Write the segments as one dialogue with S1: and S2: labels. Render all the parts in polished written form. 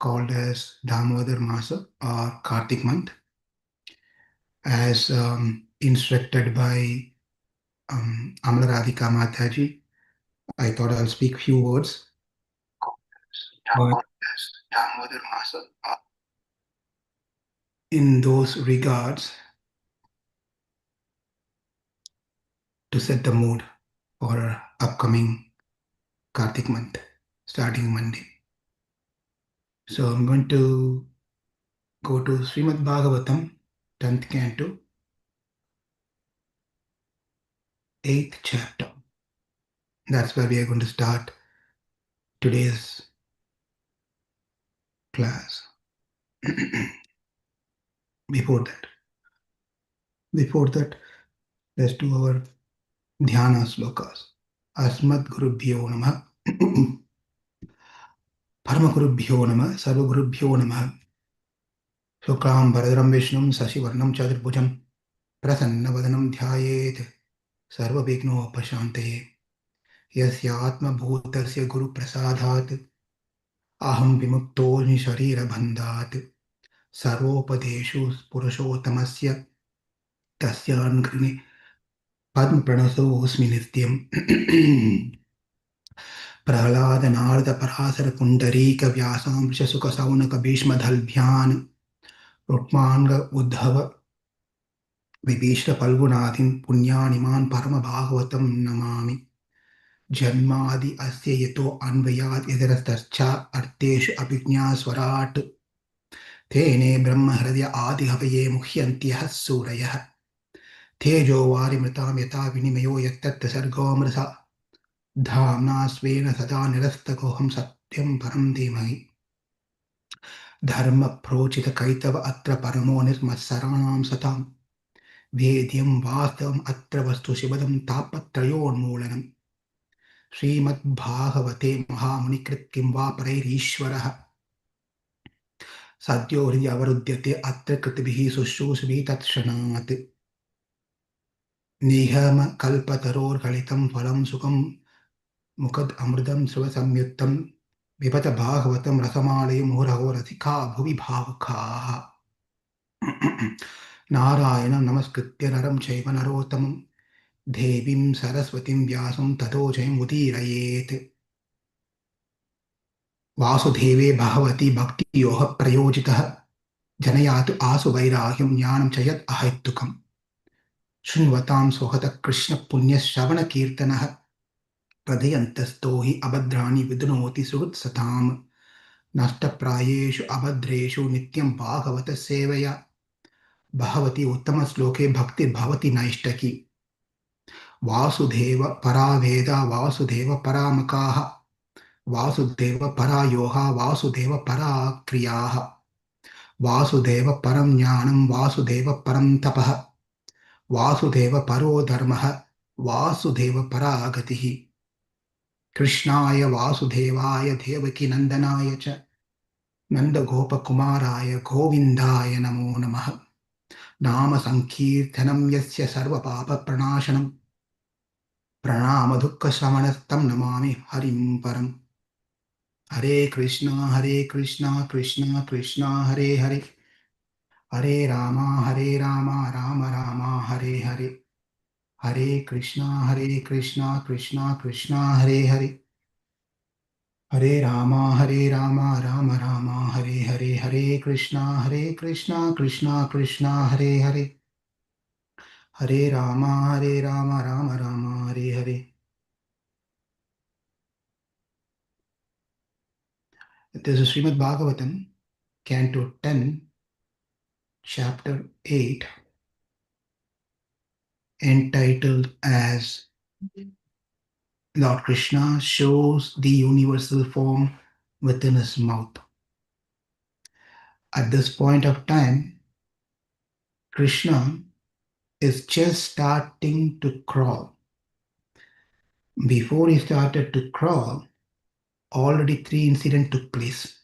S1: called as Damodar Masa or Kartik month, as instructed by Amlaradhika Mataji. I thought I'll speak few words. But in those regards, to set the mood for upcoming Kartik month, starting Monday. So I'm going to go to Śrīmad-Bhāgavatam 10th Canto, 8th chapter. That's where we are going to start today's class. Before that, let's do our dhyana slokas. Asmat Gurubhyo Namah, Parama Gurubhyo Namah, Sarva Gurubhyo Namah. Shuklam Bharadram Vishnum Sasivarnam Chaturbhujam Prasanna Vadanam Dhyayet Sarva Vigno Pashante Yasya Atma Bhutasya Guru Prasadhat Aham Vimukto Sharira Bandhat Sarvopadeshu Purushottamasya Tasyan Krini Padma Pranaso Osmi Nityam Prahlada Narada Parasara Pundarika Vyasam Vishasuka Saunaka Bhishma Dhalbhyan Rukmanga Uddhava Vibhishta Palgunadin Punyaniman Parama Bhagavatam Namami Janmadi Asya Yato Anvayat Yadarastascha Arteshu Abhijñā Swarat Tene Brahma Hridaya Adi Havaye Muhyantyah Surayah Tejo Varimritam Yata Vinimayo Yattat Sargomrasa Dhamna Svena Sada Nirastakoham Satyam Param Dhimahi Dharma Prochita Kaitava Atra Paramo Nirmasaranam Satam Vedyam Vastavam Atra Vastu Shivadam Tapatrayon Śrīmad-Bhāgavate Mahamunikrit va Parairishvaraha Sadyo Hridhi Avarudyate Atra Kritibhihi Sushrushvi Tatshanat Nihama Kalpataror Kalitam Phalam Sukam Mukad Amridam Sriva Samyuttam Vipata Bhagavatam Rasamalayam Muravo Rasika Bhuvi Bhavakaha Narayanam Namaskritya Naram Chaiva Narotamam Devim Saraswatim Vyasam Tato Jayam Udirayet Vasudheve Bhavati Bhakti Yoha Prayojitah Janayatu Asu Vairahyam Jnanam Chayat Ahaitukam Shunvatam Sohata Krishna Punya Shavana Kirtanah Pradayantastohi Abhadrani Vidunoti Suhut Satam Nasta Prayeshu Abhadreshu Nityam Bhagavata Sevaya Bhavati Uttama Sloke Bhakti Bhavati Naishtaki Vasudeva Paraveda Vasudeva Paramakaha Vasudeva Parayoha Vasudeva Parakriyaha Vasudeva Param Jnanam Vasudeva Param Tapaha Vasudeva Paro Dharmaha Vasudeva Paragatihi Krishnaya Vasudevaya Devaki Nandanaya Cha Nanda Gopa Kumaraya Govindaya Namo Namaha Nama Sankirtanam Yasya Sarva Papa Pranashanam Pranama Dukkha Shramanastam Namami Harim Param Hare Krishna Krishna Krishna Hare Hare Hare Rama Rama Rama Hare Hare Hare Krishna Krishna Krishna Hare Hare Hare Rama Rama Rama Hare Hare Hare Krishna Krishna Krishna Hare Hare Hare Rama Rama Rama Hare Hare. This is Śrīmad-Bhāgavatam Canto 10, Chapter 8, entitled as Lord Krishna shows the universal form within his mouth. At this point of time, Krishna is just starting to crawl. Before he started to crawl, already 3 incidents took place.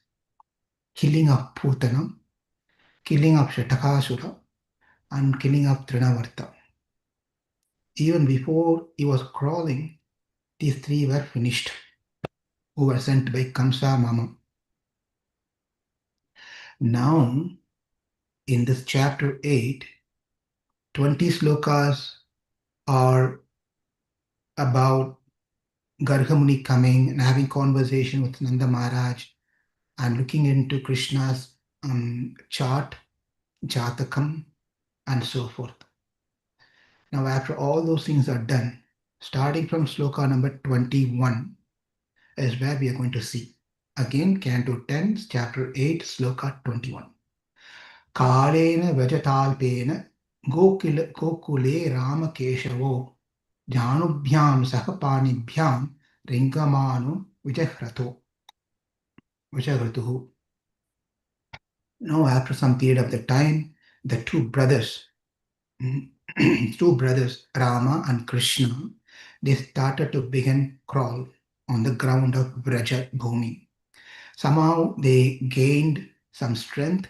S1: Killing of Putana, killing of Shatakasura, and killing of Trinavarta. Even before he was crawling, these 3 were finished, who were sent by Kaṁsa Mama. Now, in this chapter 8, 20 slokas are about Gargamuni coming and having conversation with Nanda Maharaj and looking into Krishna's chart, Jatakam, and so forth. Now, after all those things are done, starting from sloka number 21 is where we are going to see. Again, Canto 10, chapter 8, sloka 21. Kalena Vajatalpena Gokule Rama Keshavo Janubhyam Sahapanibhyam Ringamanu Vijahratuhu. Now, after some period of the time, the two brothers, Rama and Krishna, they started to begin crawl on the ground of Vraja Bhumi. Somehow they gained some strength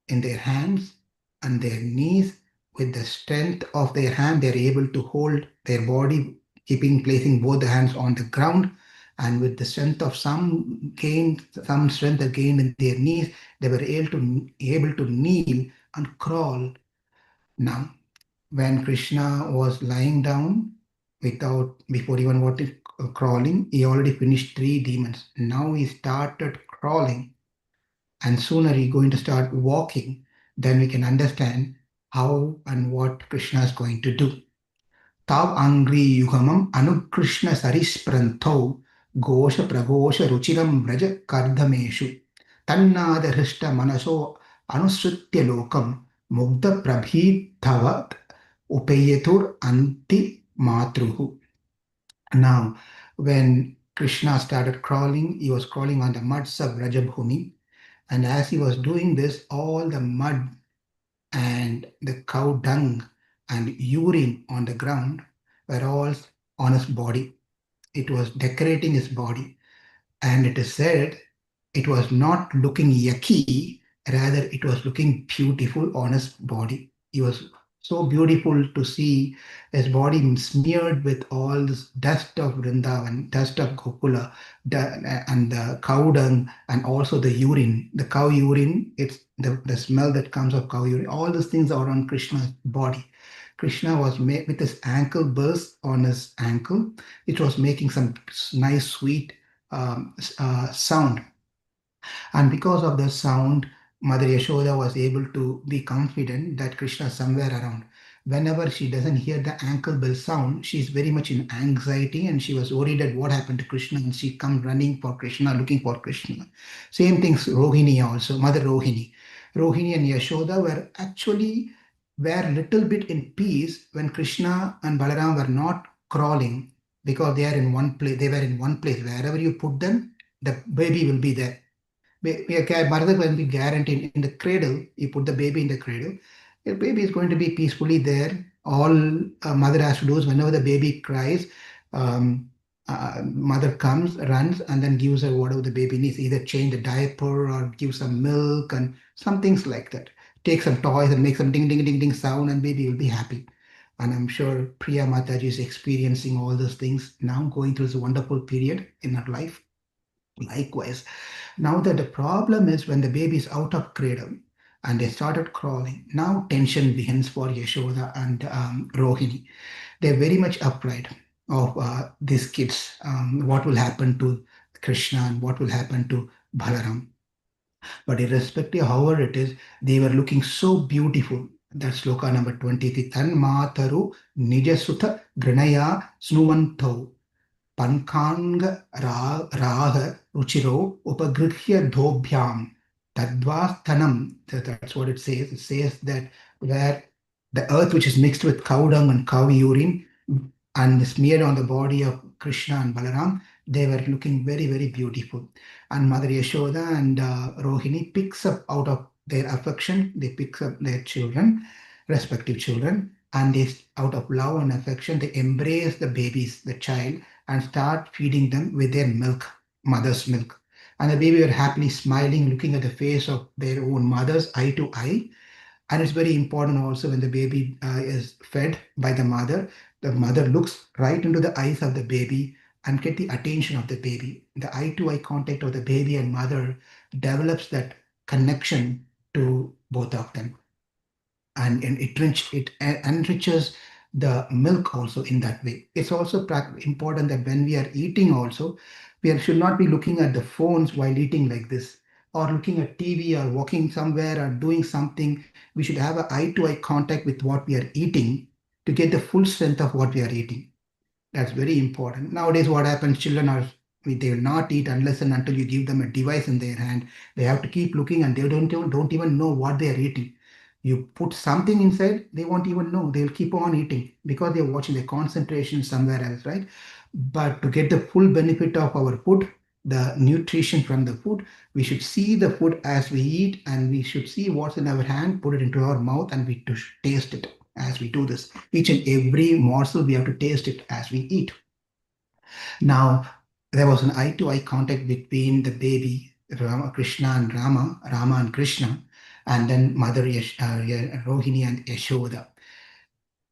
S1: in their hands and their knees. With the strength of their hand, they are able to hold their body, placing both the hands on the ground. And with the strength of some strength they gained in their knees, they were able to kneel and crawl. Now, when Krishna was lying down before even crawling, he already finished 3 demons. Now he started crawling, and sooner he's going to start walking. Then we can understand how and what Krishna is going to do. Tav angri yugamam anukrishna sarisprantho gosha pragosha ruchiram vraja kardhameshu tannada hrishta manaso anusritya lokam mugdha prabhitavat upayetur anti matruhu. Now, when Krishna started crawling, he was crawling on the muds of Rajabhumi, and as he was doing this, all the mud and the cow dung and urine on the ground were all on his body. It was decorating his body. And it is said it was not looking yucky, rather, it was looking beautiful on his body. He was so beautiful to see his body smeared with all this dust of Vrindavan, dust of Gokula, and the cow dung, and also the urine, the cow urine. It's the smell that comes of cow urine. All these things are on Krishna's body. Krishna was with his ankle burst on his ankle. It was making some nice, sweet sound. And because of the sound, Mother Yasoda was able to be confident that Krishna is somewhere around. Whenever she doesn't hear the ankle bell sound, she's very much in anxiety and she was worried at what happened to Krishna, and she come running for Krishna, looking for Krishna. Same things Rohini also, Mother Rohini. Rohini and Yashoda were little bit in peace when Krishna and Balarāma were not crawling, because they are in one place. They were in one place. Wherever you put them, the baby will be there. Mother will be guaranteed in the cradle. You put the baby in the cradle, the baby is going to be peacefully there. All mother has to do is whenever the baby cries, mother comes, runs, and then gives her whatever the baby needs, either change the diaper or give some milk and some things like that. Take some toys and make some ding ding ding ding sound, and baby will be happy. And I'm sure Priya Mataji is experiencing all those things now, going through this wonderful period in her life. Likewise, now that the problem is when the baby is out of cradle and they started crawling, now tension begins for Yashoda and Rohini. They're very much afraid of these kids. What will happen to Krishna and what will happen to Balaram? But irrespective, however it is, they were looking so beautiful. That's sloka number 23. Tan mataru nijasutha granaya snuvantau pankang raha ruchiro upagrihya dhobhyam tadvastanam. That's what it says. It says that where the earth which is mixed with cow dung and cow urine and smeared on the body of Krishna and Balaram, they were looking very, very beautiful. And Mother Yashoda and Rohini picks up out of their affection, they pick up their children, respective children, and they, out of love and affection, they embrace the babies, the child, and start feeding them with their milk, mother's milk. And the baby were happily smiling, looking at the face of their own mothers, eye to eye. And it's very important also when the baby is fed by the mother looks right into the eyes of the baby and get the attention of the baby. The eye to eye contact of the baby and mother develops that connection to both of them. And it enriches the milk also in that way. It's also important that when we are eating also, should not be looking at the phones while eating like this, or looking at TV or walking somewhere or doing something. We should have an eye-to-eye contact with what we are eating to get the full strength of what we are eating. That's very important. Nowadays, what happens, children are, they will not eat unless and until you give them a device in their hand. They have to keep looking and they don't even know what they are eating. You put something inside, they won't even know. They'll keep on eating because they're watching the concentration somewhere else, right? But to get the full benefit of our food, the nutrition from the food, we should see the food as we eat, and we should see what's in our hand, put it into our mouth, and we to taste it as we do this. Each and every morsel, we have to taste it as we eat. Now, there was an eye-to-eye contact between the baby, Krishna and Rama and Krishna, and then Mother Rohini and Yashoda.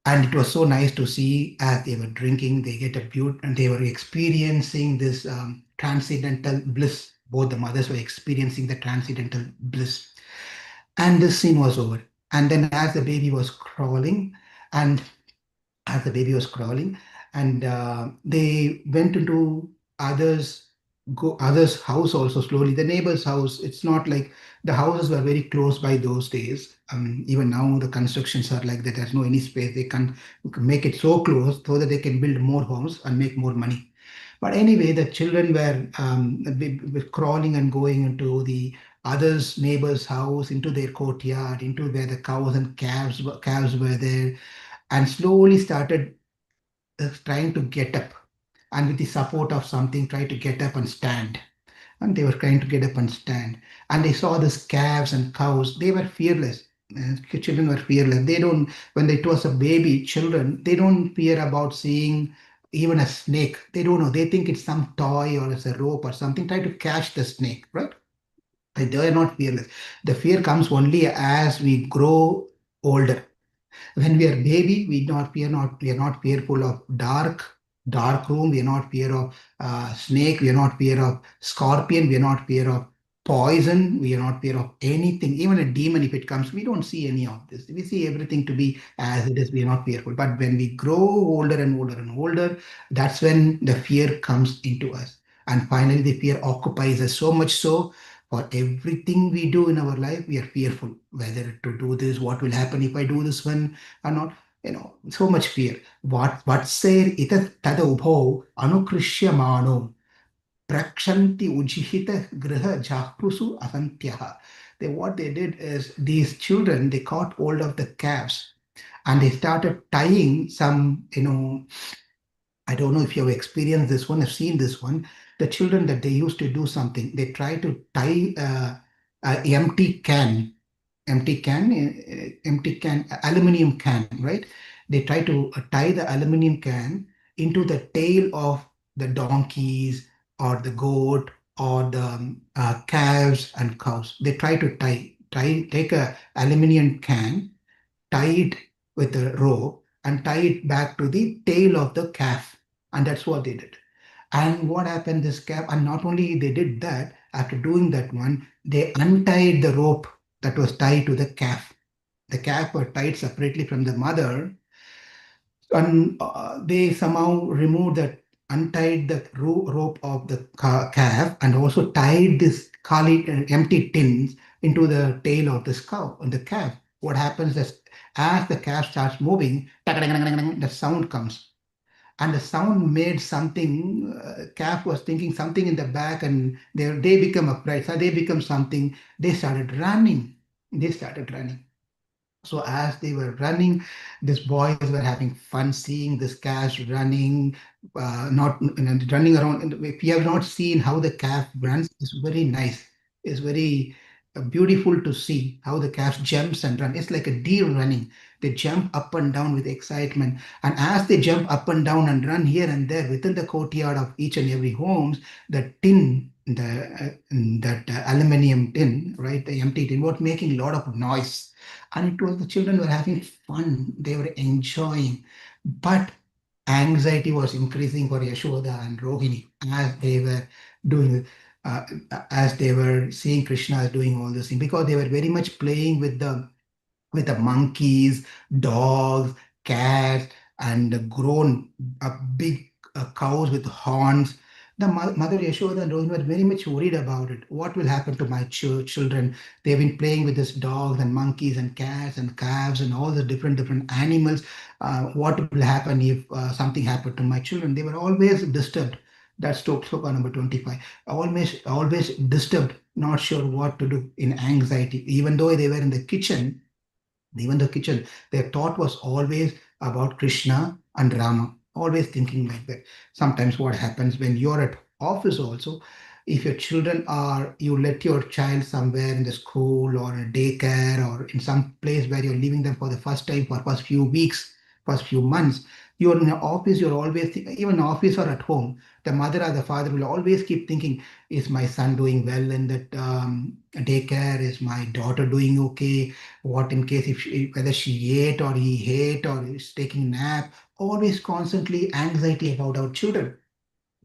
S1: And it was so nice to see as they were drinking, they get a beauty, and they were experiencing this transcendental bliss. Both the mothers were experiencing the transcendental bliss. And this scene was over. And then as the baby was crawling, and as the baby was crawling, and they went into others house also slowly, the neighbor's house. It's not like the houses were very close by those days. Even now the constructions are like that, there's no any space, they can make it so close so that they can build more homes and make more money. But anyway, the children were crawling and going into the others neighbor's house, into their courtyard, into where the cows and calves were there, and slowly started trying to get up, and with the support of something try to get up and stand. And they were trying to get up and stand, and they saw these calves and cows. They were fearless. Children were fearless. They don't, when it was a baby children, they don't fear about seeing even a snake. They don't know, they think it's some toy or it's a rope or something, try to catch the snake, right? They are not fearless. The fear comes only as we grow older. When we are baby, we are not fearful of dark room. We are not fear of snake. We are not fear of scorpion. We are not fear of poison. We are not fear of anything. Even a demon, if it comes, we don't see any of this. We see everything to be as it is. We are not fearful. But when we grow older and older and older, that's when the fear comes into us. And finally, the fear occupies us so much so, for everything we do in our life, we are fearful whether to do this, what will happen if I do this one or not. So much fear. What say ita tada ubho anukrishyamano prakshanti ujihita griha jahprusu asantyaha. What they did is, these children, they caught hold of the calves and they started tying some, I don't know if you have experienced this one, I've seen this one. The children, that they used to do something, they try to tie a empty can, aluminum can, right? They try to tie the aluminum can into the tail of the donkeys or the goat or the calves and cows. They try to take a aluminum can, tie it with a rope, and tie it back to the tail of the calf. And that's what they did. And what happened, this calf, and not only they did that, after doing that one, they untied the rope that was tied to the calf. The calf were tied separately from the mother, and they somehow removed that, untied the rope of the calf, and also tied this empty tins into the tail of this cow and the calf. What happens is, as the calf starts moving, the sound comes, and the sound made something. Calf was thinking something in the back, and they become upright. So they become something. They started running. They started running. So as they were running, these boys were having fun seeing this calf running, not running around. And if you have not seen how the calf runs, it's very nice. It's very beautiful to see how the calf jumps and runs. It's like a deer running. They jump up and down with excitement. And as they jump up and down and run here and there within the courtyard of each and every homes, the tin, that aluminum tin, right, the empty tin, was making a lot of noise, and it was, the children were having fun, they were enjoying. But anxiety was increasing for Yashoda and Rohini as they were doing it. as they were seeing Krishna doing all this thing, because they were very much playing with the monkeys, dogs, cats, and grown big cows with horns. The Mother Yashoda and Rohini were very much worried about it. What will happen to my children? They've been playing with these dogs and monkeys and cats and calves and all the different animals. What will happen if something happened to my children? They were always disturbed. That's Stoka number 25. Always disturbed, not sure what to do, in anxiety. Even though they were in the kitchen, their thought was always about Krishna and Rama, always thinking like that. Sometimes what happens when you're at office also, if your children are, you let your child somewhere in the school or a daycare or in some place where you're leaving them for the first time for first few weeks, first few months, you're in the office, you're always, even office or at home, the mother or the father will always keep thinking, is my son doing well in that daycare? Is my daughter doing okay? What in case if whether she ate or he ate or is taking nap? Always constantly anxiety about our children.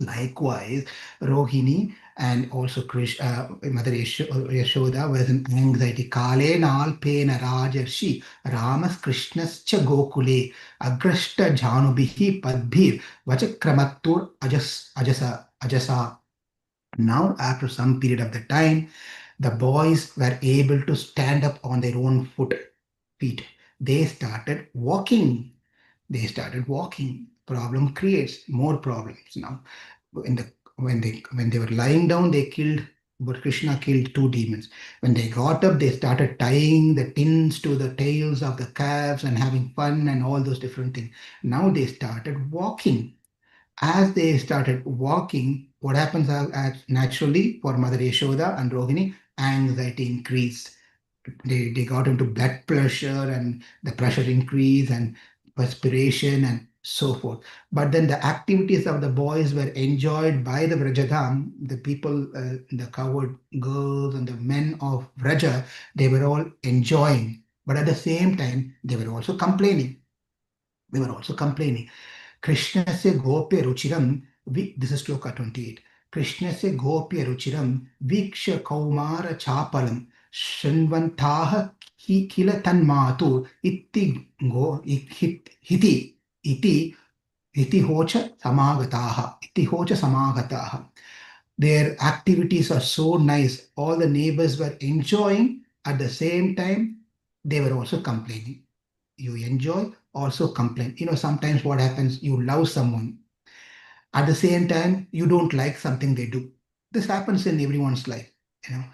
S1: Likewise, Rohini and also Mother Yashoda was an anxiety. Kale nal pena rajarshi Ramas Krishnas cha gokule agrashta janubihi padbhir vachakramatur ajasa. Now, after some period of the time, the boys were able to stand up on their own feet. They started walking. Problem creates more problems now. In the when they were lying down, but Krishna killed two demons. When they got up, they started tying the tins to the tails of the calves and having fun and all those different things. Now they started walking. As they started walking, what happens naturally for Mother Yashoda and Rohini? Anxiety increased. They got into blood pressure and the pressure increase and perspiration and so forth. But then the activities of the boys were enjoyed by the Vrajadham, the people, the coward girls and the men of Vraja, they were all enjoying. But at the same time, they were also complaining. Krishnasya gopya ruchiram, this is Shloka 28. Krishnasya gopya ruchiram, viksha kaumara chapalam, shanvantaha kila tanmatu, iti iti hocha samagataha. Their activities are so nice. All the neighbors were enjoying. At the same time, they were also complaining. You enjoy, also complain. Sometimes what happens, you love someone. At the same time, you don't like something they do. This happens in everyone's life. You know,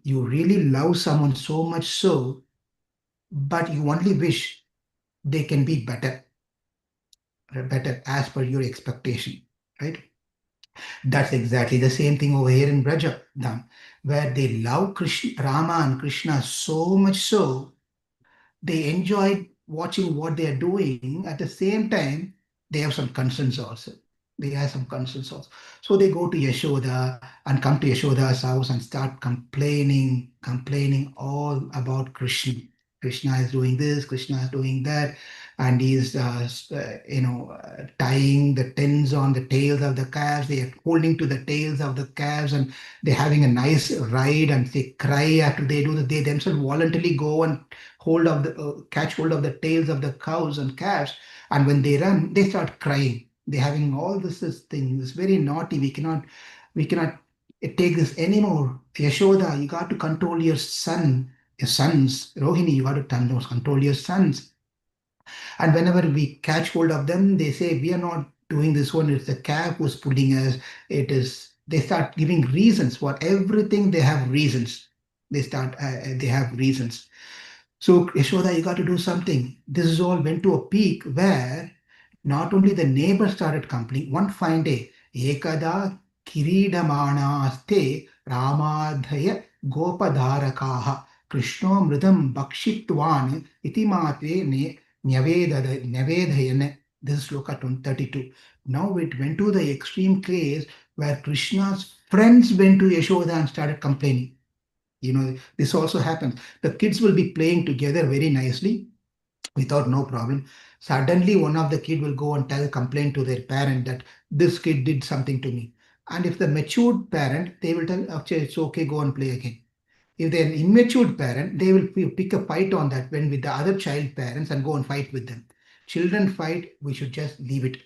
S1: you really love someone so much so, but you only wish they can be better as per your expectation, right? That's exactly the same thing over here in Vraja, where they love Rama and Krishna so much so they enjoy watching what they are doing. At the same time, they have some concerns also. So they go to Yashoda and come to Yashoda's house and start complaining all about Krishna. Krishna is doing this, Krishna is doing that, and he's tying the tins on the tails of the calves. They are holding to the tails of the calves, and they're having a nice ride, and they cry after they do that. They themselves voluntarily go and catch hold of the tails of the cows and calves, and when they run, they start crying. They're having all this thing. It's very naughty. We cannot take this anymore. Yashoda, you got to control your sons. Rohini, you got to control your sons. And whenever we catch hold of them, they say, we are not doing this one. It's the calf who's pulling us. They start giving reasons for everything. They have reasons. They have reasons. So, Yashoda, you got to do something. This is all went to a peak where not only the neighbors started complaining, one fine day, Ekada Kiridamanaste Ramadhaya Gopadharakaha Krishno Mridam Bhakshitwan Itimate Nyavedhayan. This is Sloka 32. Now it went to the extreme case where Krishna's friends went to Yashoda and started complaining. This also happens. The kids will be playing together very nicely without no problem. Suddenly, one of the kid will go and complain to their parent that this kid did something to me. And if the matured parent, they will tell, okay, it's okay, go and play again. If they're an immature parent, they will pick a fight on that when with the other child parents and go and fight with them. Children fight, we should just leave it.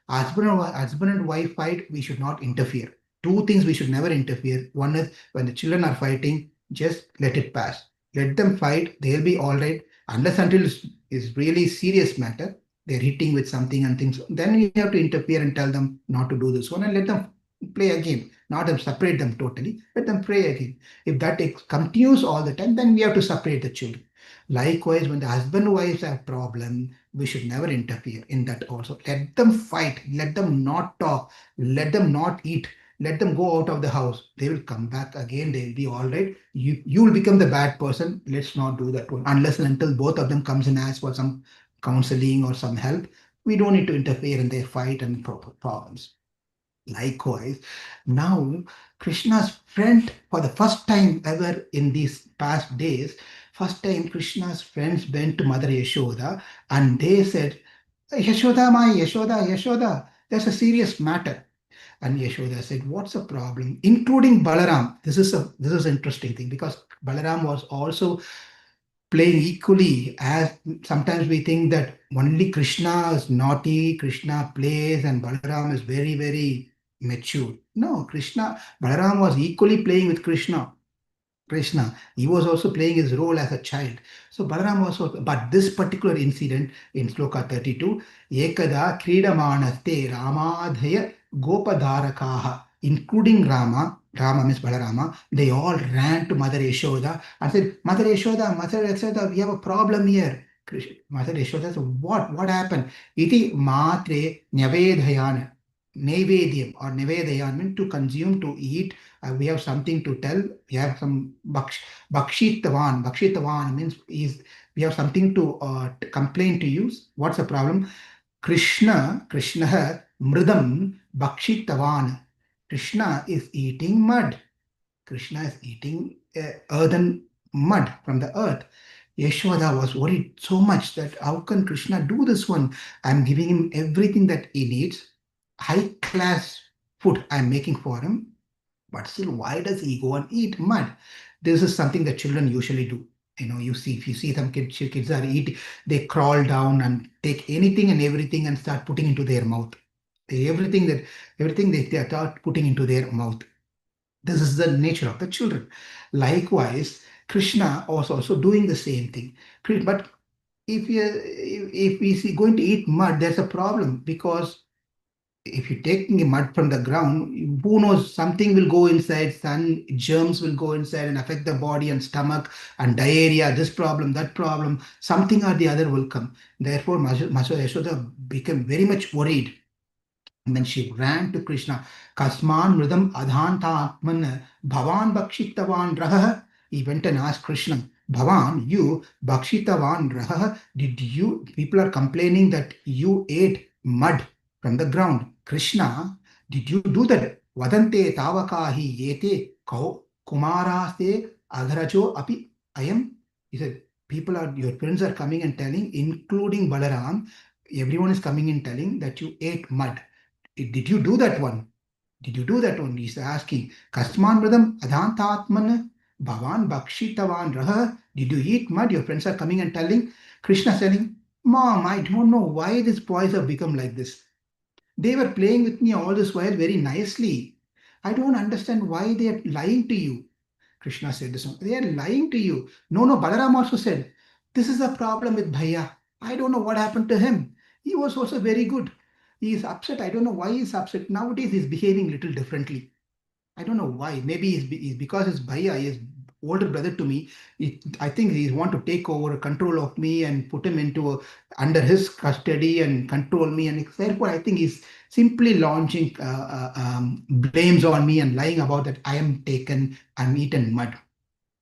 S1: Husband and wife fight, we should not interfere. Two things we should never interfere. One is when the children are fighting, just let it pass. Let them fight, they'll be all right. Unless until it's really serious matter, they're hitting with something and things. Then you have to interfere and tell them not to do this one and let them play again. Not separate them totally, let them play again. If that continues all the time, then we have to separate the children. Likewise, when the husband and wives have problem, we should never interfere in that also. Let them fight, let them not talk, let them not eat, let them go out of the house. They will come back again, they will be all right. You will become the bad person. Let's not do that one. Unless and until both of them comes and asks for some counseling or some help, we don't need to interfere in their fight and problems. Likewise, now Krishna's friend, for the first time ever in these past days, first time Krishna's friends went to Mother Yasoda and they said, Yashoda, my Yashoda, Yashoda, there's a serious matter. And Yashoda said, what's the problem? Including Balaram. This is interesting thing because Balaram was also playing equally. As sometimes we think that only Krishna is naughty, Krishna plays, and Balaram is very, very mature. No, Balaram was equally playing with Krishna. He was also playing his role as a child. So Balaram was also, but this particular incident in Sloka 32, Ekada Kridamanaste Ramadhaya Gopadharakaha, including Rama means Balarama, they all ran to Mother Yasoda and said, Mother Yasoda, we have a problem here. Mother Yasoda said, what happened? Iti matre nyavedhayana. Nevedyam or Nevedayan means to consume, to eat. We have something to tell. We have some Bakshitavan. Bakshitavan means we have something to complain to you. What's the problem? Krishna Mridam Bakshitavan. Krishna is eating mud. Krishna is eating earthen mud from the earth. Yashoda was worried so much that how can Krishna do this one? I'm giving him everything that he needs, high class food I'm making for him, but still, why does he go and eat mud? This is something that children usually do. If you see some kids are eating, they crawl down and take anything and everything and start putting into their mouth. Everything they start putting into their mouth. This is the nature of the children. Likewise, Krishna was also doing the same thing. But if we see going to eat mud, there's a problem because if you're taking mud from the ground, who knows, something will go inside, some germs will go inside and affect the body and stomach and diarrhea, this problem, that problem, something or the other will come. Therefore, Mother Yasoda became very much worried. And then she ran to Krishna. Kasman mridam adhanta atman bhavan bakshitavan raha. He went and asked Krishna, Bhavan, you bakshitavan raha, people are complaining that you ate mud from the ground. Krishna, did you do that? Vadante tavakahi yete kumaraste adharajo api ayam. He said, your friends are coming and telling, including Balaram, everyone is coming and telling that you ate mud. Did you do that one? Did you do that one? He's asking. Kasman Vradam Adhantatman Bhavan Bakshitavan Raha. Did you eat mud? Your friends are coming and telling. Krishna telling, Mom, I don't know why these boys have become like this. They were playing with me all this while very nicely. I don't understand why they are lying to you. Krishna said this one. They are lying to you. No, Balaram also said, this is a problem with Bhaiya. I don't know what happened to him. He was also very good. He is upset. I don't know why he's upset. Nowadays, he's behaving little differently. I don't know why. Maybe he's because his Bhaiya, his older brother to me, I think he want to take over control of me and put him under his custody and control me. And therefore, I think he's simply launching blames on me and lying about that I am taken, I'm eaten mud.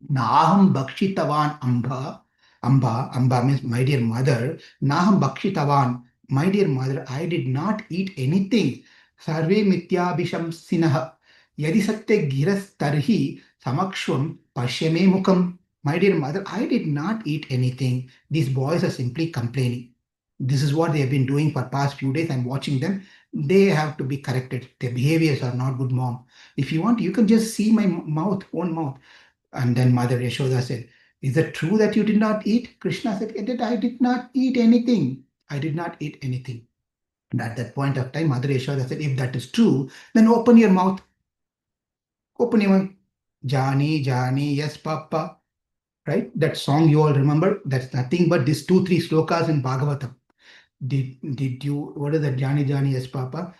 S1: Naham Bakshitavan Amba means my dear mother. Naham Bakshitavan, my dear mother, I did not eat anything. Sarve Mityabhisham Sinaha. Yadi Satya Giras Tarhi Samakshvam Pashyame Mukam. My dear mother, I did not eat anything. These boys are simply complaining. This is what they have been doing for past few days. I'm watching them. they have to be corrected. Their behaviors are not good, mom. If you want, you can just see my mouth, own mouth. And then Mother Yasoda said, is it true that you did not eat? Krishna said, I did not eat anything. I did not eat anything. And at that point of time, Mother Yasoda said, if that is true, then open your mouth. Open your mouth. Jani, Jani, yes, Papa. Right? That song you all remember, that's nothing but these 2, 3 slokas in Bhagavatam. Did you, what is that? Jani, Jani, yes, Papa.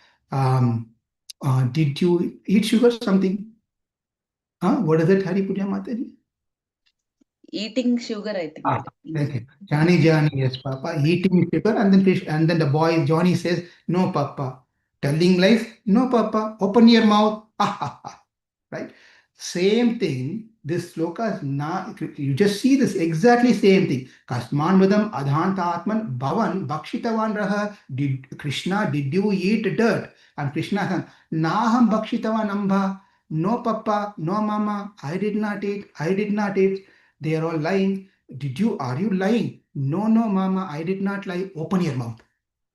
S1: Did you eat sugar? Something? What is it, Hari Puja Mataji?
S2: Eating sugar, I think.
S1: Thank you. Johnny, Johnny, yes, Papa. Eating sugar, and then fish, and then the boy Johnny says, "No, Papa." Telling lies, "No, Papa." Open your mouth. Right? Same thing. This sloka is not. You just see this exactly same thing. Kasman vadam adhantatman bhavan bhakshitavan raha. Did Krishna? Did you eat dirt? And Krishna said, "Naham bhakshitavan amba." No, Papa. No, Mama. I did not eat. I did not eat. They are all lying. Are you lying? No, no, Mama, I did not lie. Open your mouth.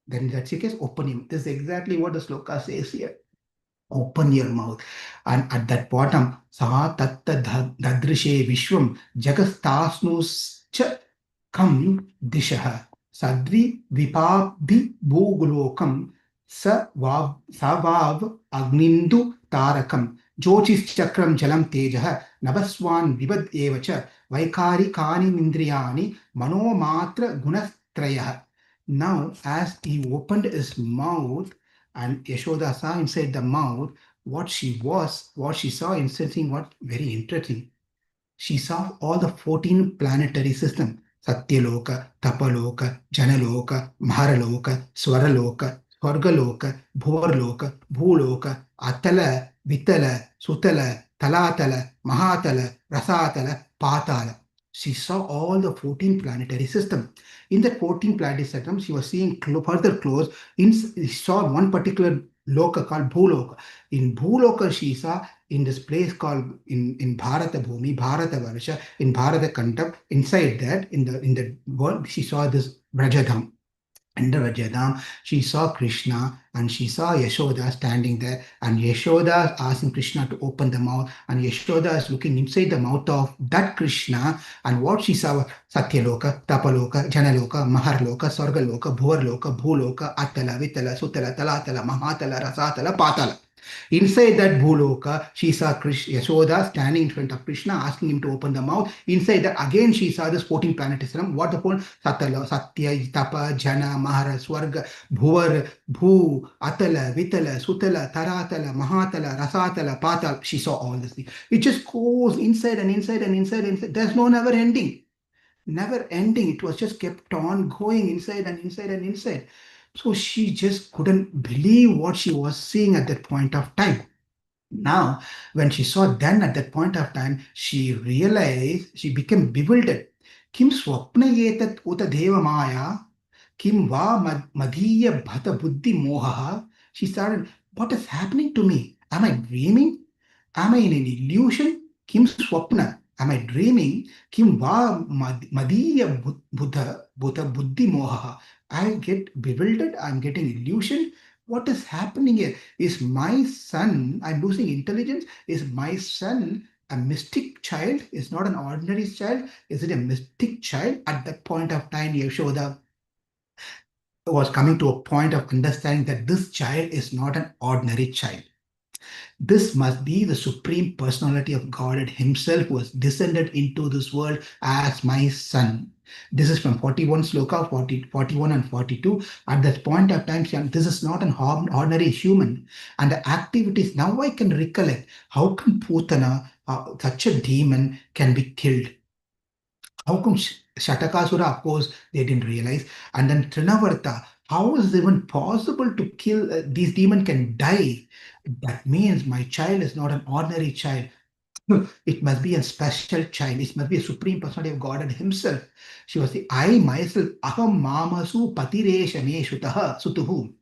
S1: Then that's the case, open your mouth. This is exactly what the sloka says here. Open your mouth. And at that bottom, Sa tatta dadrishe vishwam jagastasnus cha kam dishaha sadri vipabhi bhugulokam savav agnindu tarakam jyotis chakram jalam tejah nabaswan vibad evacha vaikari kani mindriyani manomatra gunastrayah. Now, as he opened his mouth, and Yashoda saw inside the mouth what she saw inside thing, what very interesting. She saw all the 14 planetary systems. Satyaloka, Tapaloka, Janaloka, Maharaloka, Swaraloka, Swargaloka, Bhuvarloka, Bhuloka, Atala, Vitala, Sutala, Talatala, Mahatala, Rasatala, Patala. She saw all the 14 planetary systems. In that 14 planetary systems, she was seeing further close. She saw one particular loka called Bhuloka. In Bhuloka, she saw in this place called in Bharata Bhumi, Bharata Varsha, in Bharata Kanta, inside that, in the world, she saw this Vrajadham. Under Vrajadham, she saw Krishna and she saw Yashoda standing there, and Yashoda asking Krishna to open the mouth, and Yashoda is looking inside the mouth of that Krishna, and what she saw was Satyaloka, Tapaloka, Janaloka, Maharloka, Swargaloka, Bhuvarloka, Bhuloka, Atala, Vitala, Sutala, Talatala, Mahatala, Rasatala, Patala. Inside that Bhuloka, she saw Yashoda standing in front of Krishna, asking him to open the mouth. Inside that, again, she saw this 14 planetarism. What the 14? Satya, Tapa, Jana, Mahara, Swarga, Bhuvar, Bhu, Atala, Vitala, Sutala, Taratala, Mahatala, Rasatala, Patal. She saw all this thing. It just goes inside and inside and inside and inside. There's no never ending. Never ending. It was just kept on going inside and inside and inside. So she just couldn't believe what she was seeing at that point of time. Now, when she saw then at that point of time, she realized, she became bewildered. Kim swapna yetat uta deva maya, kim va madhiya bhata buddhi moha. She started, what is happening to me? Am I dreaming? Am I in an illusion? Kim swapna? Am I dreaming? Kim va madhiya buddha buddhi moha. I get bewildered. I'm getting illusion. What is happening here? Is my son, I'm losing intelligence? Is my son a mystic child? Is not an ordinary child? Is it a mystic child? At that point of time, Yashoda was coming to a point of understanding that this child is not an ordinary child. This must be the Supreme Personality of Godhead Himself who has descended into this world as my son. This is from 41 sloka, 41 and 42. At that point of time, this is not an ordinary human. And the activities, now I can recollect, how can Putana, such a demon, can be killed? How come Shatakasura, of course, they didn't realize. And then Trinavarta, how is it even possible to kill these demons can die? That means my child is not an ordinary child. It must be a special child. It must be a supreme personality of God and Himself. She was the I myself, aham mamasu patiresha me shutaha sutuhu.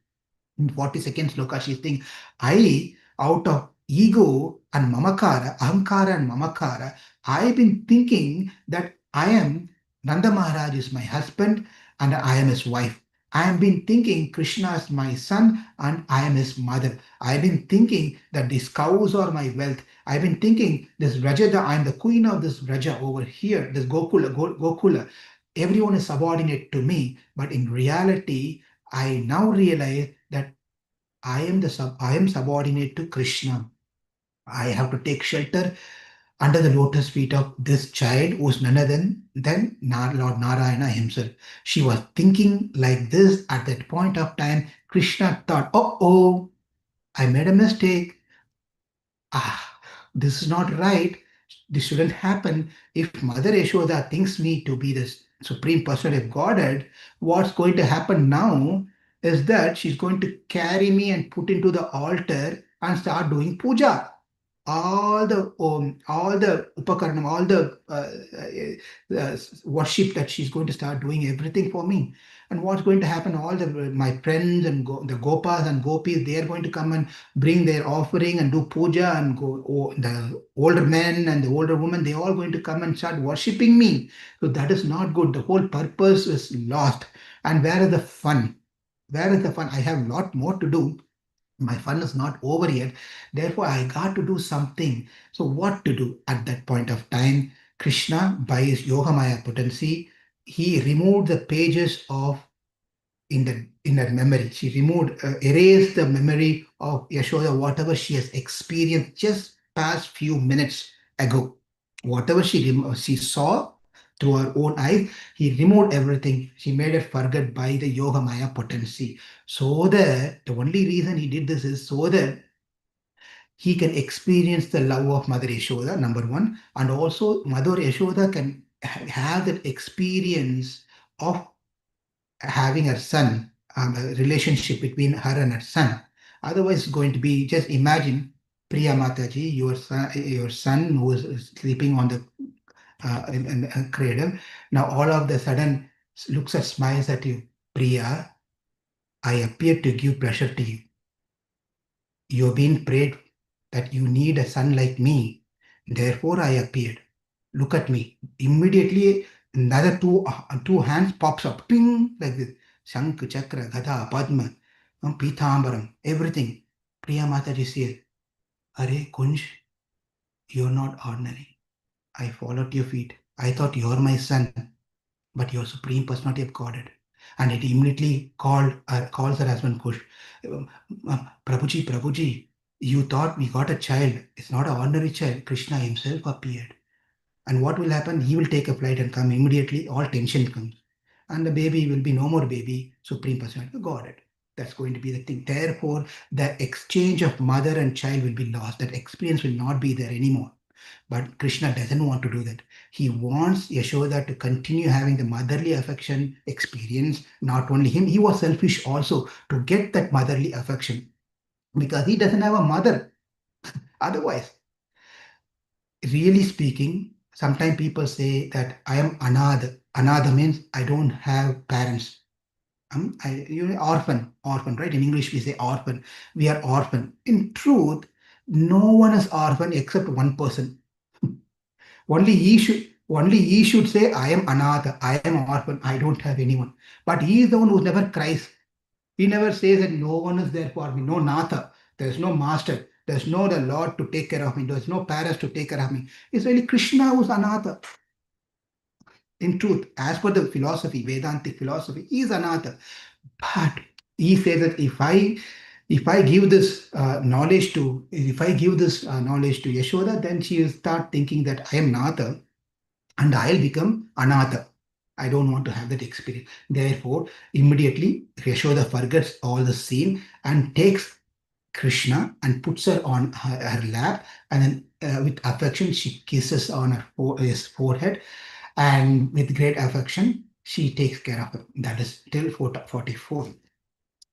S1: In 42nd sloka, she's saying, I, out of ego and mamakara, ahankara and mamakara, I've been thinking that I am, Nanda Maharaj is my husband and I am his wife. I have been thinking Krishna is my son and I am his mother. I have been thinking that these cows are my wealth. I have been thinking this Vraja, I am the queen of this Vraja over here, this Gokula. Everyone is subordinate to me. But in reality, I now realize that I am subordinate to Krishna. I have to take shelter under the lotus feet of this child who's none other than Lord Narayana himself. She was thinking like this at that point of time. Krishna thought, oh, I made a mistake. This is not right. This shouldn't happen. If Mother Yasoda thinks me to be the supreme personality of Godhead, what's going to happen now is that she's going to carry me and put into the altar and start doing puja. All the upakaranam, all the worship that she's going to start doing everything for me. And what's going to happen? All my friends and the Gopās and Gopīs, they are going to come and bring their offering and do puja, and the older men and the older women, they all going to come and start worshipping me. So that is not good. The whole purpose is lost. And where is the fun? Where is the fun? I have a lot more to do. My fun is not over yet. Therefore, I got to do something. So, what to do at that point of time? Krishna, by his Yogamaya potency, he removed the pages of in her memory. She removed, erased the memory of Yashoda, whatever she has experienced just past few minutes ago. Whatever she saw through her own eyes, he removed everything. She made her forget by the Yoga Maya potency. So that the only reason he did this is so that he can experience the love of Mother Yasoda, number one, and also Mother Yasoda can have that experience of having her son, a relationship between her and her son. Otherwise, it's going to be just imagine Priya Mataji, your son who is sleeping on the in a cradle. Now, all of the sudden, looks and smiles at you. Priya, I appear to give pleasure to you. You've been prayed that you need a son like me. Therefore, I appeared. Look at me. Immediately, another two hands pops up. Ping, like this. Shankh, Chakra, Gada, Padma, Pitambaram, everything. Priya Mataji says, Are Kunj, you're not ordinary. I fall at your feet. I thought you're my son, but you're supreme personality of Godhead. And it immediately calls her husband Kush. Prabhuji, you thought we got a child. It's not an ordinary child. Krishna himself appeared. And what will happen? He will take a flight and come immediately. All tension comes. And the baby will be no more baby, supreme personality of Godhead. That's going to be the thing. Therefore, the exchange of mother and child will be lost. That experience will not be there anymore. But Krishna doesn't want to do that. He wants Yashoda to continue having the motherly affection experience. Not only him, he was selfish also to get that motherly affection because he doesn't have a mother. Otherwise, really speaking, sometimes people say that I am another. Another means I don't have parents. Orphan, right? In English, we say orphan. We are orphan. In truth, no one is orphan except one person. Only he should say, I am another, I am orphan, I don't have anyone. But he is the one who never cries. He never says that no one is there for me, no Natha, there's no master, there's no the Lord to take care of me, there's no parents to take care of me. It's really Krishna who's another. In truth, as per the philosophy, Vedantic philosophy, he is another. But he says that if I give this knowledge to Yashoda, then she will start thinking that I am Natha and I'll become another. I don't want to have that experience. Therefore, immediately Yashoda forgets all the scene and takes Krishna and puts her on her lap, and then with affection she kisses on his forehead, and with great affection she takes care of him. That is till 44.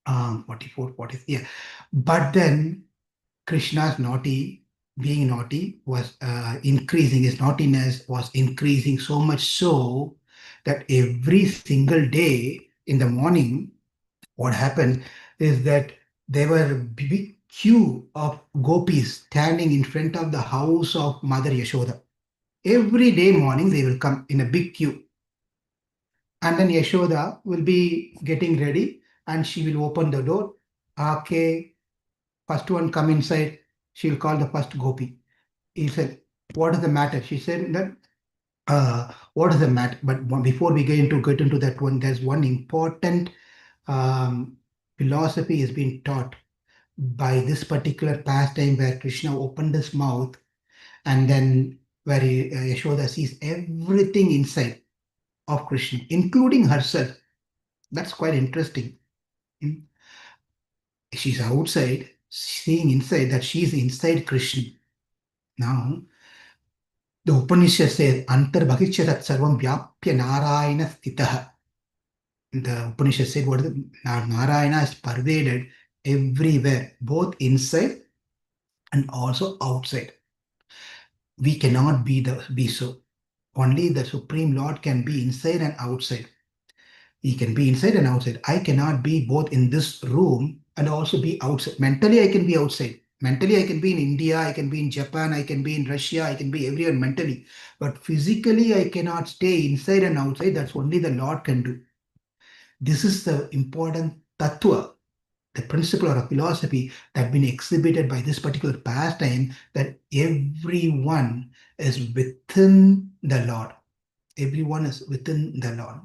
S1: 44, 40, yeah. But then Krishna's being naughty was increasing. His naughtiness was increasing so much so that every single day in the morning, what happened is that there were a big queue of Gopīs standing in front of the house of Mother Yasoda. Every day morning they will come in a big queue. And then Yashoda will be getting ready and she will open the door. Okay, first one come inside. She'll call the first Gopi. He said, what is the matter? She said that, what is the matter? But before we get into that one, there's one important um, philosophy is being taught by this particular pastime where Krishna opened his mouth and then where Yashoda sees everything inside of Krishna, including herself. That's quite interesting. Mm. She's outside, seeing inside that she's inside Krishna. Now, the Upanishad says, Antarbhagishyat sarvam vyapya narayana stitaha. The Upanishad said, what is it? Narayana is pervaded everywhere, both inside and also outside. We cannot be so. Only the Supreme Lord can be inside and outside. He can be inside and outside. I cannot be both in this room and also be outside. Mentally, I can be outside. Mentally, I can be in India, I can be in Japan, I can be in Russia, I can be everywhere mentally. But physically, I cannot stay inside and outside. That's only the Lord can do. This is the important tattva, the principle or a philosophy that been exhibited by this particular pastime, that everyone is within the Lord. Everyone is within the Lord.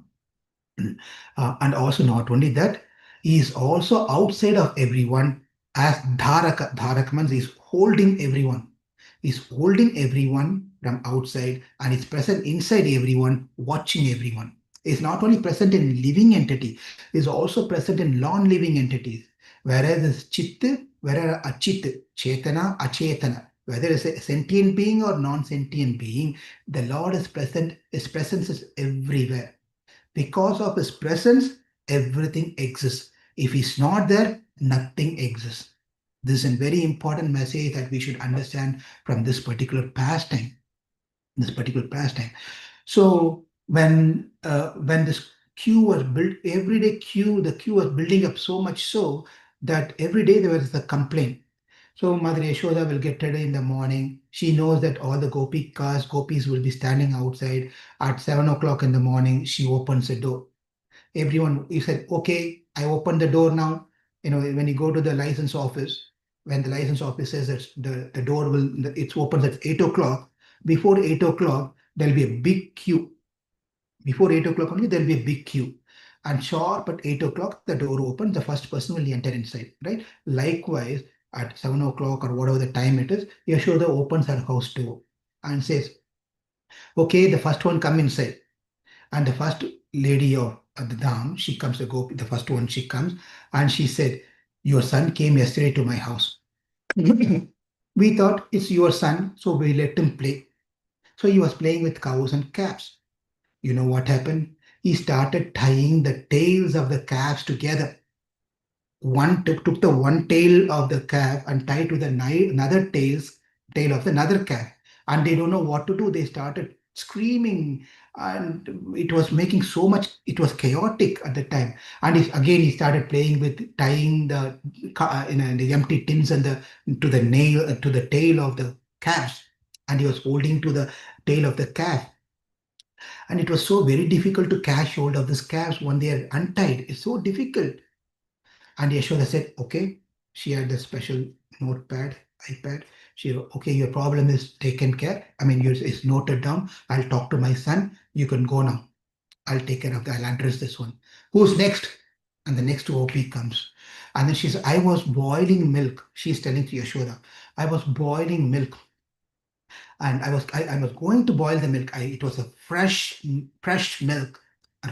S1: And also not only that, he is also outside of everyone as Dharaka. Dharaka means he's holding everyone. He's holding everyone from outside and is present inside everyone, watching everyone. He's not only present in living entity, he's also present in non-living entities. Whereas this Chitta, whereas Achit, Chetana, Achetana, whether it's a sentient being or non-sentient being, the Lord is present, his presence is everywhere. Because of his presence, everything exists. If he's not there, nothing exists. This is a very important message that we should understand from this particular pastime. This particular pastime. So when this queue was built, everyday queue, the queue was building up so much so that every day there was a complaint. So Mother Yasoda will get ready in the morning. She knows that all the gopis will be standing outside. At 7 o'clock in the morning, she opens the door. Everyone, he said, okay, I open the door now. When you go to the license office, when the license office says that the door it opens at 8 o'clock, before 8 o'clock, there'll be a big queue. Before 8 o'clock only, there'll be a big queue. And sharp at 8 o'clock, the door opens, the first person will enter inside, right? Likewise, at 7 o'clock or whatever the time it is, Yashoda opens her house door and says, okay, the first one come inside. And the first lady of the Dham, she comes to go, the first one she comes, and she said, your son came yesterday to my house. We thought it's your son, so we let him play. So he was playing with cows and calves. You know what happened? He started tying the tails of the calves together. One took the one tail of the calf and tied to the another tail of another calf. And they don't know what to do. They started screaming, and it was making so much, it was chaotic at the time. And again he started playing with tying the empty tins and to the tail of the calves, and he was holding to the tail of the calf. And it was so very difficult to catch hold of these calves when they are untied. It's so difficult. And Yashoda said, okay. She had the special notepad, iPad. She, okay, your problem is taken care. I mean, it's noted down. I'll talk to my son. You can go now. I'll take care of that. I'll address this one. Who's next? And the next OP comes. And then she says, I was boiling milk. She's telling to Yashoda, I was boiling milk. And I was going to boil the milk. It was a fresh milk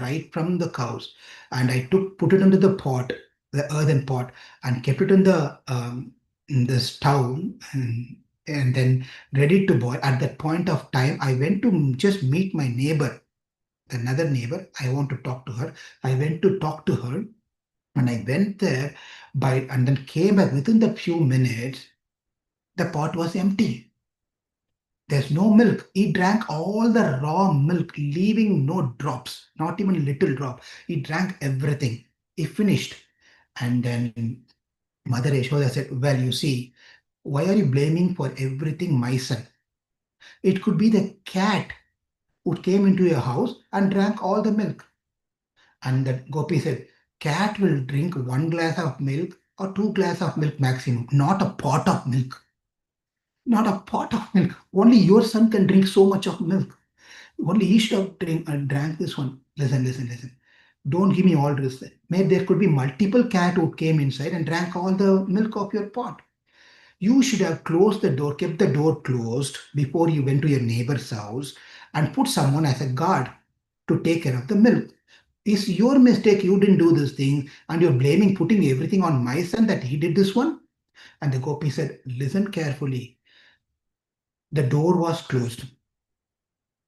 S1: right from the cows, and I put it into the pot, the earthen pot, and kept it in the stove, and then ready to boil. At that point of time, I went to just meet my neighbor, another neighbor. I want to talk to her. I went to talk to her, and I went there and then came back within the few minutes. The pot was empty. There's no milk. He drank all the raw milk, leaving no drops, not even a little drop. He drank everything. He finished. And then Mother Yashoda said, well, you see, why are you blaming for everything my son? It could be the cat who came into your house and drank all the milk. And the gopi said, cat will drink 1 glass of milk or 2 glasses of milk maximum, not a pot of milk. Not a pot of milk. Only your son can drink so much of milk. Only he should have drank this one. Listen. Don't give me all this. Maybe there could be multiple cat who came inside and drank all the milk of your pot. You should have closed the door, kept the door closed before you went to your neighbor's house and put someone as a guard to take care of the milk. It's your mistake. You didn't do this thing and you're blaming, putting everything on my son that he did this one. And the gopi said, listen carefully. The door was closed.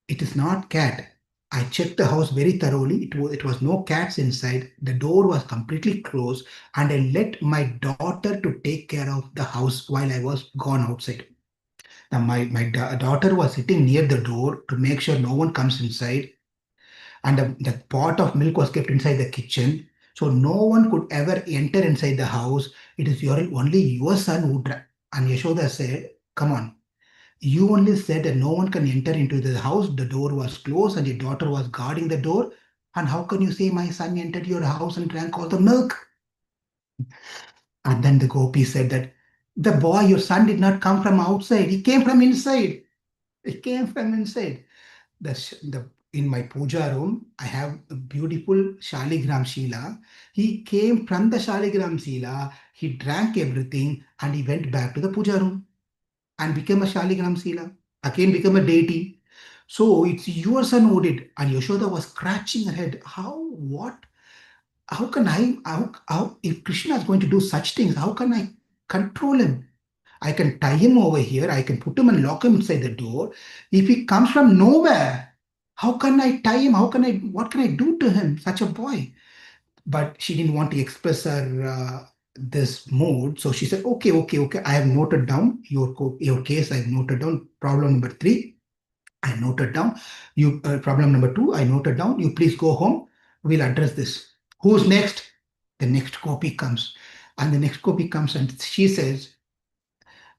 S1: It is not cat. I checked the house very thoroughly. It was no cats inside. The door was completely closed, and I let my daughter to take care of the house while I was gone outside. Now my daughter was sitting near the door to make sure no one comes inside, and the pot of milk was kept inside the kitchen, so no one could ever enter inside the house. It is only your son who drank. And Yashoda said, "Come on." You only said that no one can enter into the house. The door was closed and your daughter was guarding the door. And how can you say my son entered your house and drank all the milk? And then the gopi said that the boy, your son, did not come from outside. He came from inside. He came from inside. In my puja room, I have a beautiful Shaligram Shila. He came from the Shaligram Shila. He drank everything and he went back to the puja room and became a Shaligram Sila, again become a deity. So it's your son who did. And Yashoda was scratching her head. How can if Krishna is going to do such things, how can I control him? I can tie him over here, I can put him and lock him inside the door. If he comes from nowhere, how can I tie him? What can I do to him, such a boy? But she didn't want to express her this mood. So she said, okay. I have noted down your case. I have noted down problem number 3. I noted down. You problem number 2. I noted down. You please go home. We'll address this. Who's next? The next gopi comes, and the next gopi comes, and she says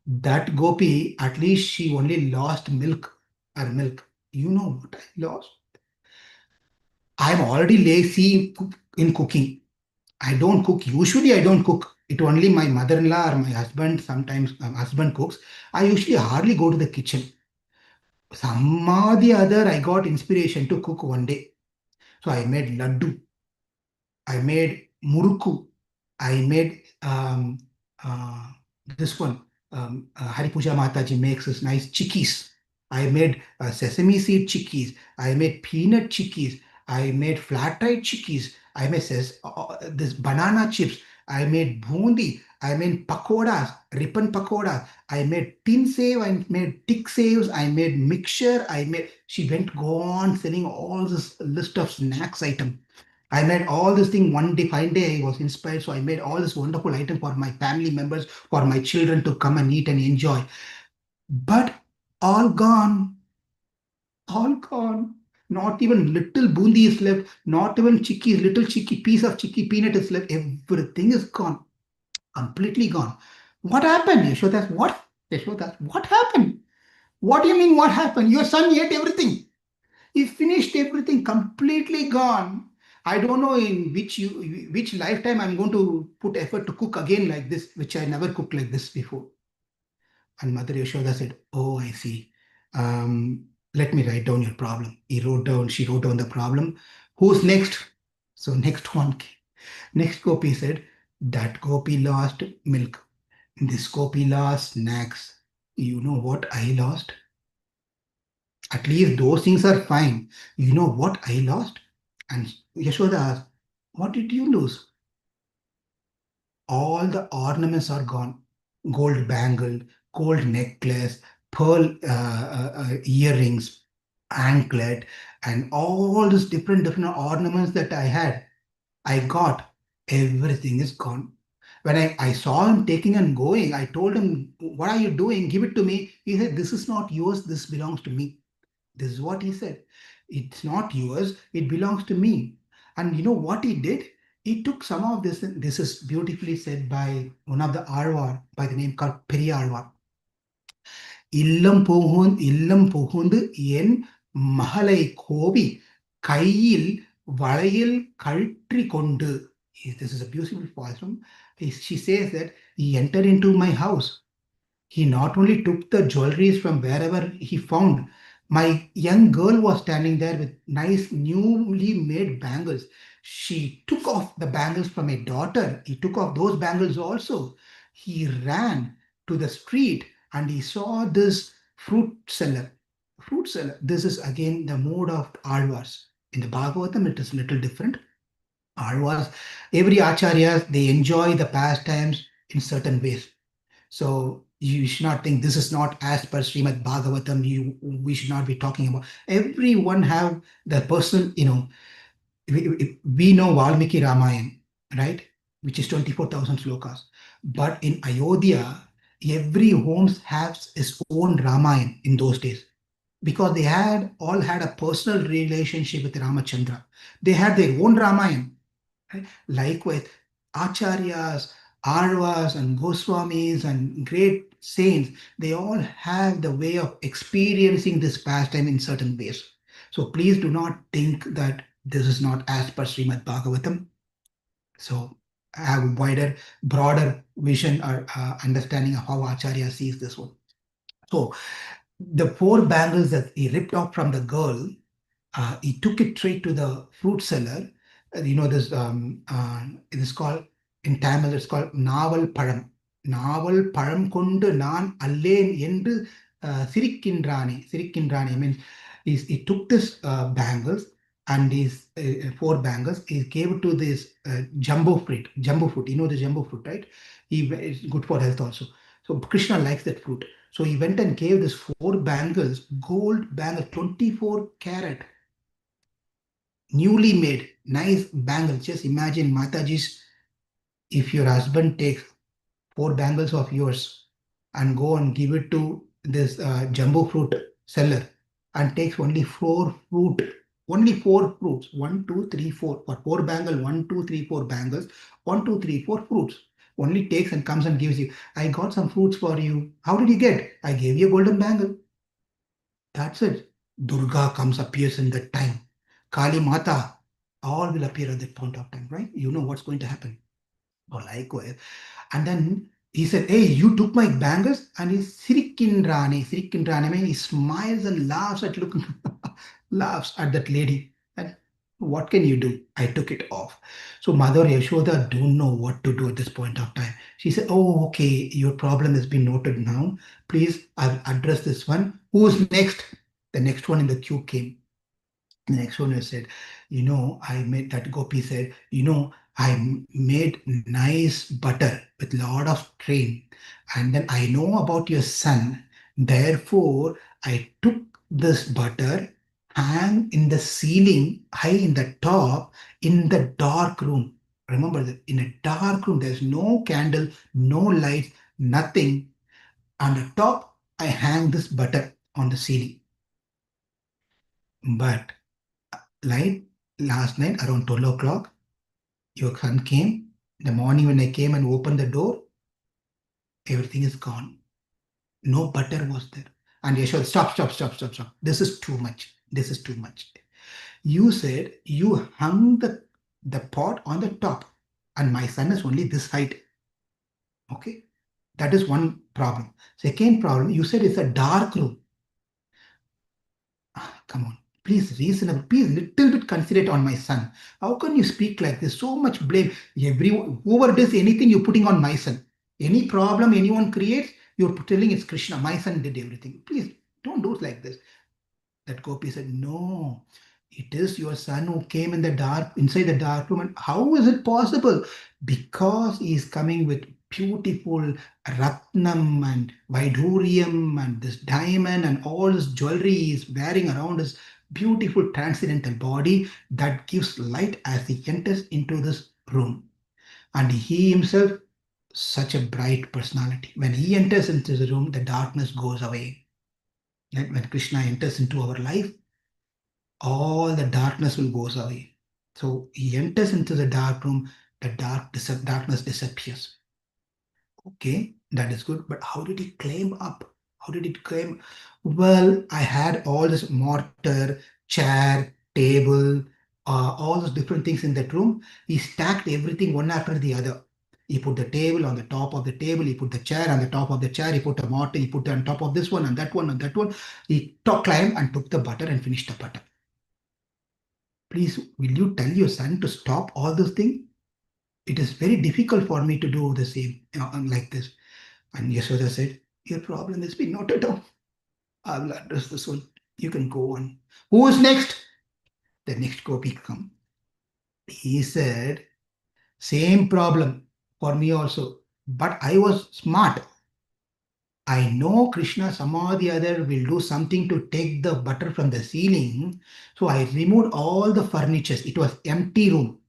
S1: that gopi, at least she only lost milk. Or milk. You know what I lost? I'm already lazy in cooking. I don't cook. Usually, I don't cook. It only my mother-in-law or my husband. Sometimes husband cooks. I usually hardly go to the kitchen. Some or the other, I got inspiration to cook one day. So I made laddu. I made muruku. I made uh, this one. Hari Puja Mataji makes this nice chikkis. I made sesame seed chikkis. I made peanut chikkis. I made flat-fried chikkis. I made this banana chips. I made bundi. I made pakoras, ripan pakoras. I made tin save. I made thick saves. I made mixture. She went go on selling all this list of snacks item. I made all this thing one day, fine day. I was inspired, so I made all this wonderful item for my family members, for my children to come and eat and enjoy. But all gone, all gone. Not even little bundi is left. Not even little chicky piece of chicky peanut is left. Everything is gone, completely gone. What happened? Yashoda, what? Yashoda, what happened? What do you mean? What happened? Your son ate everything. He finished everything, completely gone. I don't know in which lifetime I'm going to put effort to cook again like this, which I never cooked like this before. And Mother Yashoda said, "Oh, I see. Let me write down your problem." She wrote down the problem. Who's next? So next one, next gopi said, that gopi lost milk. This gopi lost snacks. You know what I lost? At least those things are fine. You know what I lost? And Yashoda asked, what did you lose? All the ornaments are gone. Gold bangle, gold necklace, pearl earrings, anklet, and all these different ornaments that I had. I got. Everything is gone. When I saw him taking and going, I told him, what are you doing? Give it to me. He said, this is not yours. This belongs to me. This is what he said. It's not yours, it belongs to me. And you know what he did? He took some of this. This is beautifully said by one of the Arvar by the name called Periyarvar. இல்லம் புகுந்து என் மகளை கோவி கையில் Valayil kaltri kondu. This is a beautiful poem. She says that he entered into my house. He not only took the jewelries from wherever he found. My young girl was standing there with nice newly made bangles. She took off the bangles from my daughter. He took off those bangles also. He ran to the street and he saw this fruit seller. Fruit seller. This is again the mode of Alvars. In the Bhagavatam, it is little different. Alvars, every acharyas, they enjoy the pastimes in certain ways. So you should not think this is not as per Śrīmad-Bhāgavatam. We should not be talking about. Everyone have the personal, we know Valmiki Ramayana, right? Which is 24,000 slokas. But in Ayodhya, every home has its own Ramayana in those days. Because they all had a personal relationship with Ramachandra. They had their own Ramayana. Right? Likewise, acharyas, arvas, and goswamis, and great saints, they all have the way of experiencing this pastime in certain ways. So please do not think that this is not as per Srimad Bhagavatam. So I have a wider, broader vision or understanding of how Acharya sees this one. So the 4 bangles that he ripped off from the girl, he took it straight to the fruit seller. This it is called, in Tamil, it's called Naval Param. Naval Param Kondu Nan Allen Yendu Sirikkindrani. Sirikkindrani means he took this bangles and these 4 bangles, he gave it to this jumbo fruit. Jumbo fruit, the jumbo fruit, right? It's good for health also. So Krishna likes that fruit. So he went and gave this 4 bangles, gold bangles, 24 carat, newly made, nice bangles. Just imagine, Mataji's, if your husband takes 4 bangles of yours and go and give it to this jumbo fruit seller and takes only 4 fruit, only 4 fruits, 1, 2, 3, 4, for 4 bangles, 1, 2, 3, 4 bangles, 1, 2, 3, 4 fruits. Only takes and comes and gives you. I got some fruits for you. How did you get? I gave you a golden bangle. That's it. Durga comes, appears in that time. Kali Mata, all will appear at that point of time, right? You know what's going to happen. Or likewise. And then he said, hey, you took my bangles, and he's Sirikkindrani. Sirikkindrani means he smiles and laughs at laughs at that lady. And what can you do? I took it off. So Mother Yaśodā don't know what to do at this point of time. She said, oh, okay, your problem has been noted now. Please, I'll address this one. Who's next? The next one in the queue came. The next one said, I made, that Gopi said, I made nice butter with lot of strain. And then I know about your son. Therefore, I took this butter, hang in the ceiling, high in the top, in the dark room. Remember that in a dark room, there's no candle, no lights, nothing. On the top, I hang this butter on the ceiling. But last night around 12 o'clock, your son came. In the morning when I came and opened the door, everything is gone. No butter was there. And Yashoda, stop. This is too much. This is too much. You said you hung the pot on the top, and my son is only this height. Okay? That is one problem. Second problem, you said it's a dark room. Come on. Please reasonable, please little bit considerate on my son. How can you speak like this? So much blame. Whoever does anything, you're putting on my son. Any problem anyone creates, you're telling it's Kṛṣṇa. My son did everything. Please don't do it like this. That Gopi said, no, it is your son who came inside the dark room. And how is it possible? Because he is coming with beautiful ratnam and vaidurium and this diamond and all this jewelry he is wearing around his beautiful transcendental body that gives light as he enters into this room. And he himself, such a bright personality. When he enters into the room, the darkness goes away. And when Krishna enters into our life, all the darkness will goes away. So he enters into the dark room, the darkness disappears. Okay, that is good. But how did he climb up? How did it climb? Well, I had all this mortar, chair, table, all those different things in that room. He stacked everything one after the other. He put the table on the top of the table. He put the chair on the top of the chair. He put a mortar. He put on top of this one and that one and that one. He climbed and took the butter and finished the butter. Please, will you tell your son to stop all those things? It is very difficult for me to do the same, like this. And Yasoda said, your problem has been noted down. I will address this one. You can go on. Who is next? The next Gopi come. He said, same problem for me also. But I was smart. I know Krishna, some or the other will do something to take the butter from the ceiling. So I removed all the furniture. It was empty room.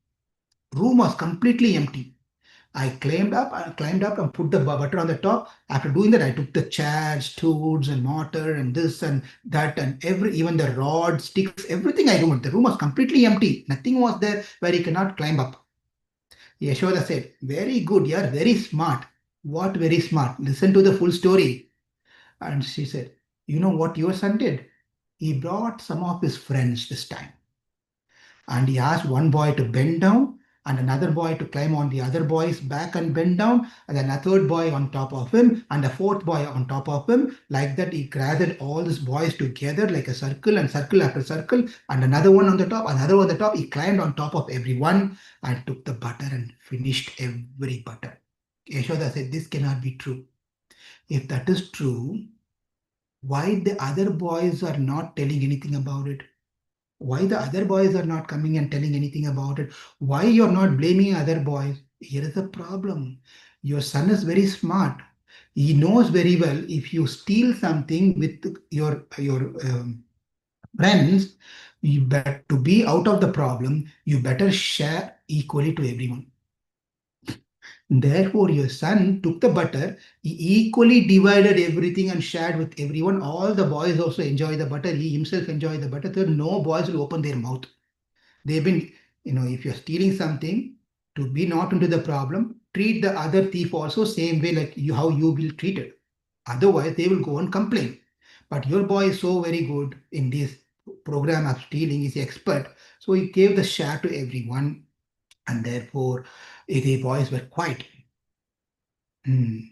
S1: Room was completely empty. I climbed up and put the butter on the top. After doing that, I took the chairs, stools, and mortar, and this and that, and even the rod, sticks, everything I removed. The room was completely empty. Nothing was there where he cannot climb up. Yashoda said, very good, you are very smart. What very smart? Listen to the full story. And she said, you know what your son did? He brought some of his friends this time. And he asked one boy to bend down and another boy to climb on the other boy's back and bend down, and then a third boy on top of him, and a fourth boy on top of him. Like that, he gathered all these boys together like a circle and circle after circle, and another one on the top, another one on the top. He climbed on top of everyone and took the butter and finished every butter. Yashoda said, this cannot be true. If that is true, why the other boys are not telling anything about it? Why the other boys are not coming and telling anything about it? Why you're not blaming other boys? Here is the problem. Your son is very smart. He knows very well if you steal something with your friends, to be out of the problem, you better share equally to everyone. Therefore, your son took the butter, he equally divided everything and shared with everyone. All the boys also enjoy the butter. He himself enjoyed the butter. So no boys will open their mouth. They've been, if you're stealing something, to be not into the problem, treat the other thief also same way like how you will treat it. Otherwise, they will go and complain. But your boy is so very good in this program of stealing, he's expert. So he gave the share to everyone, and therefore the boys were quiet. I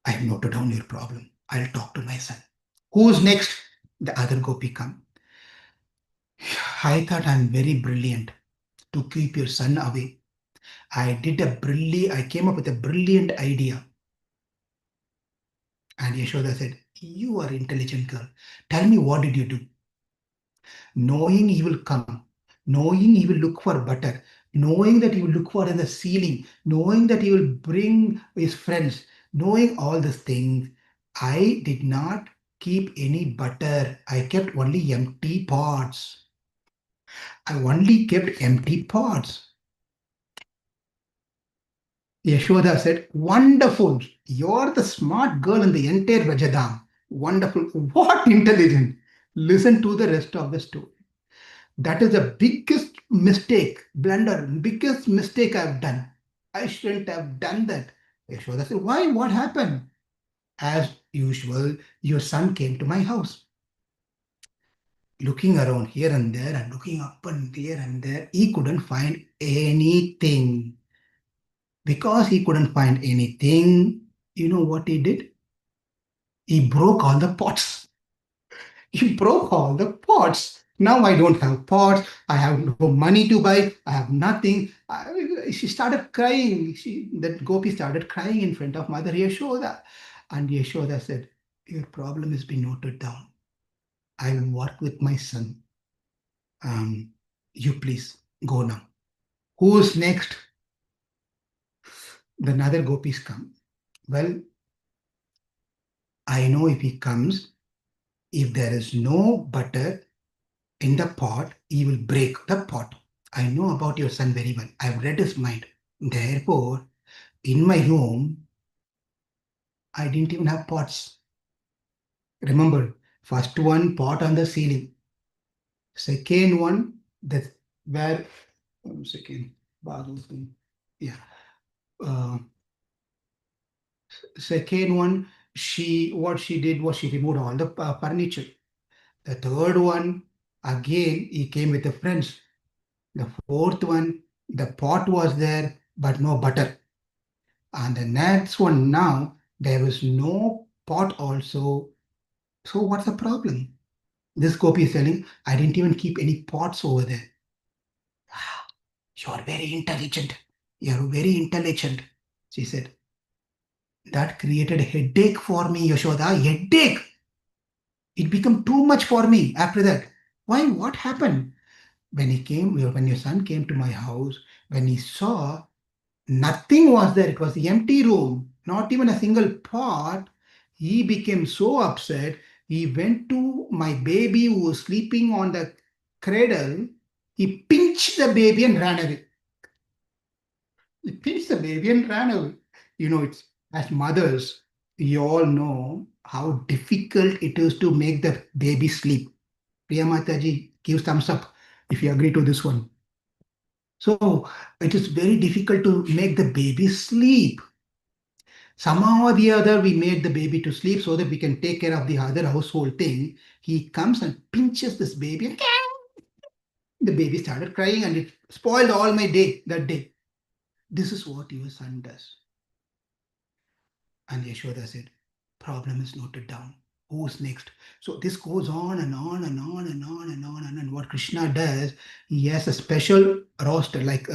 S1: have noted down your problem. I'll talk to my son. Who's next? The other Gopi come. I thought I'm very brilliant to keep your son away. I came up with a brilliant idea. And Yashoda said, you are intelligent girl. Tell me, what did you do? Knowing he will come, knowing he will look for butter, knowing that he will look for in the ceiling, knowing that he will bring his friends, knowing all these things, I did not keep any butter. I kept only empty pots. I only kept empty pots. Yashoda said, wonderful. You're the smart girl in the entire Vrajadam. Wonderful. What intelligent. Listen to the rest of the story. That is the biggest mistake, blunder, biggest mistake I've done. I shouldn't have done that. Yashoda said, why? What happened? As usual, your son came to my house. Looking around here and there and looking up and here and there, he couldn't find anything. Because he couldn't find anything, you know what he did? He broke all the pots. He broke all the pots. Now I don't have pots. I have no money to buy. I have nothing. She started crying. That Gopi started crying in front of Mother Yasoda. And Yasoda said, your problem has been noted down. I will work with my son. You please go now. Who's next? The other Gopis come. Well, I know if he comes, if there is no butter in the pot, he will break the pot. I know about your son very well. I've read his mind. Therefore, in my home, I didn't even have pots. Remember, first one, pot on the ceiling. Second one, that's where, one second, yeah. Second one, what she did was she removed all the furniture. The third one, again, he came with the friends. The fourth one, the pot was there, but no butter. And the next one now, there was no pot also. So what's the problem? This Gopi is telling, I didn't even keep any pots over there. "Ah, you're very intelligent. You're very intelligent," she said. That created a headache for me, Yashoda. Headache. It became too much for me after that. Why? What happened? When your son came to my house, when he saw nothing was there, it was the empty room, not even a single pot, he became so upset. He went to my baby who was sleeping on the cradle. He pinched the baby and ran away. He pinched the baby and ran away. It's as mothers, you all know how difficult it is to make the baby sleep. Priya Mataji gives thumbs up if you agree to this one. So it is very difficult to make the baby sleep. Somehow or the other, we made the baby to sleep so that we can take care of the other household thing. He comes and pinches this baby, and the baby started crying, and it spoiled all my day that day. This is what your son does. And Yashoda said, problem is noted down. Who's next? So this goes on and on and on and on and on. And what Krishna does, he has a special roster, like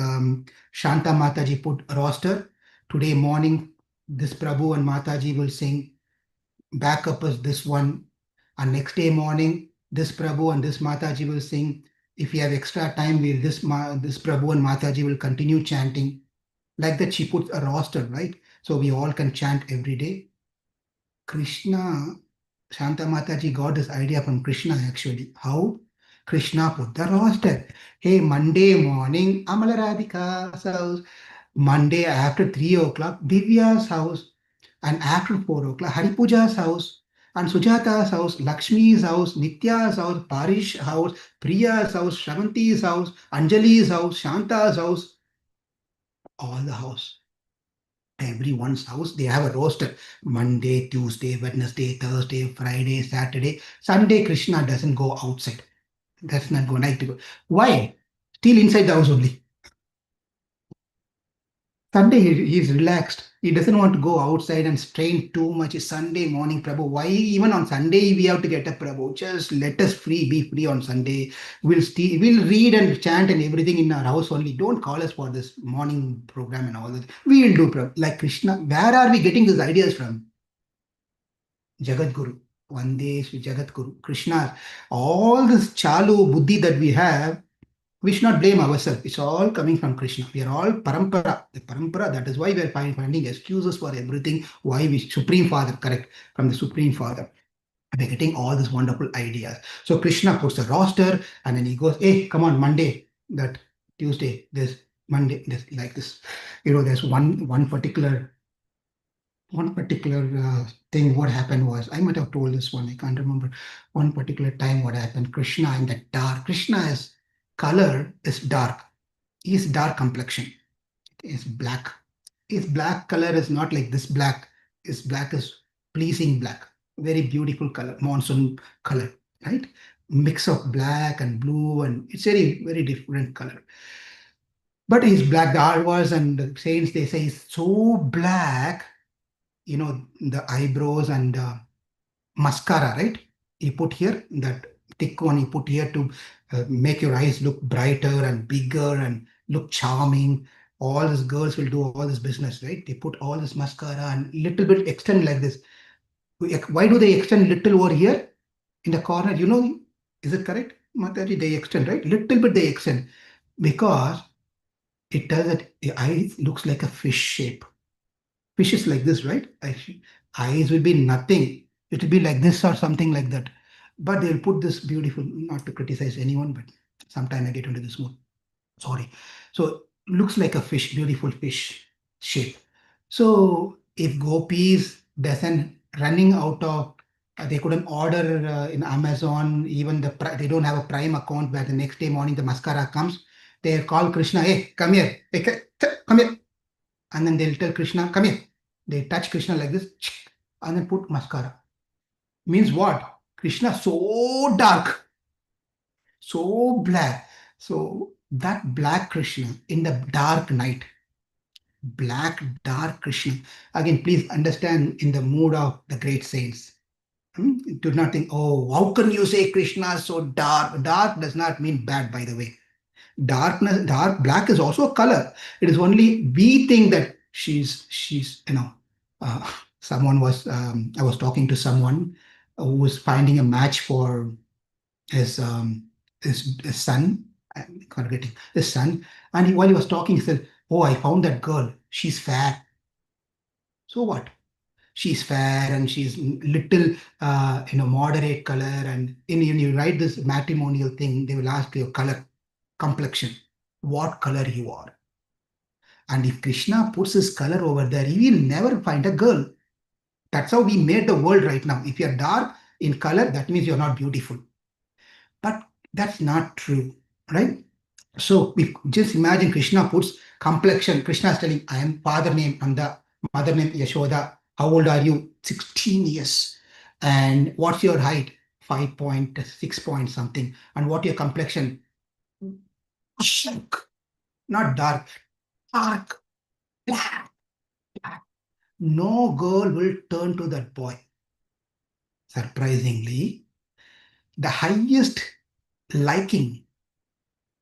S1: Shanta Mataji put a roster. Today morning, this Prabhu and Mataji will sing. Backup is this one. And next day morning, this Prabhu and this Mataji will sing. If you have extra time, this Prabhu and Mataji will continue chanting. Like that, she puts a roster, right? So we all can chant every day. Krishna, Shanta Mataji got this idea from Krishna actually. How? Krishna put the roster. Hey, Monday morning, Amalaradhika's house. Monday after 3 o'clock, Divya's house. And after 4 o'clock, Haripuja's house. And Sujata's house, Lakshmi's house, Nitya's house, Parish house, Priya's house, Shravanti's house, Anjali's house, Shanta's house. All the house. Everyone's house, they have a roster. Monday, Tuesday, Wednesday, Thursday, Friday, Saturday. Sunday, Krishna doesn't go outside. That's not going to go. Why? Still inside the house only. Sunday, he's relaxed. He doesn't want to go outside and strain too much. It's Sunday morning, Prabhu. Why even on Sunday we have to get up, Prabhu? Just let us be free on Sunday. We'll read and chant and everything in our house only. Don't call us for this morning program and all that. We'll do, Prabhu. Like Krishna, where are we getting these ideas from? Jagat Guru. Vande Sri Jagat Guru. Krishna. All this chalu buddhi that we have, we should not blame ourselves. It's all coming from Krishna. We are all parampara. The parampara, that is why we are finding excuses for everything. Why we Supreme Father, correct, from the Supreme Father. We're getting all these wonderful ideas. So Krishna puts a roster and then he goes, hey, come on, Monday, that Tuesday, this Monday, this like this. There's one particular thing. What happened was, I might have told this one, I can't remember. One particular time what happened, Krishna in the dark. Krishna's color is dark. His dark complexion is black. His black color is not like this black. His black is pleasing black. Very beautiful color, monsoon color, right? Mix of black and blue, and it's very, very different color. But he's black. The Alvars and the saints, they say he's so black, the eyebrows and mascara, right? You put here, that thick one you put here to make your eyes look brighter and bigger and look charming. All these girls will do all this business, right? They put all this mascara and little bit extend like this. Why do they extend little over here in the corner? Is it correct, Mataji? They extend, right? Little bit they extend because it does that. The eye looks like a fish shape. Fish is like this, right? Eyes will be nothing. It will be like this or something like that. But they'll put this beautiful, not to criticize anyone, but sometime I get into this mood. Sorry. So looks like a fish, beautiful fish shape. So if Gopis doesn't running out of, they couldn't order in Amazon, even they don't have a Prime account where the next day morning the mascara comes. They call Krishna, hey, come here, hey, come here. And then they'll tell Krishna, come here. They touch Krishna like this and then put mascara. Means what? Krishna so dark, so black. So That black Kṛṣṇa in the dark night, black, dark Kṛṣṇa. Again, please understand in the mood of the great saints. Do not think, oh, how can you say Kṛṣṇa is so dark? Dark does not mean bad, by the way. Darkness, black is also a color. It is only we think that she's, uh, someone was, I was talking to someone who was finding a match for his, his son, I'm forgetting, his son. And while he was talking, he said, oh, I found that girl. She's fair. So what? She's fair and she's little, moderate color. And when you write this matrimonial thing, they will ask your color, complexion, what color you are. And if Krishna puts his color over there, he will never find a girl. That's how we made the world right now. If you're dark in color, that means you're not beautiful. But that's not true, right? So if just imagine Krishna puts complexion. Krishna is telling, I am father name Nanda, mother name Yasoda. How old are you? 16 years. And what's your height? 5.6 point something. And what your complexion? Not dark, dark, black, black. No girl will turn to that boy. Surprisingly, the highest liking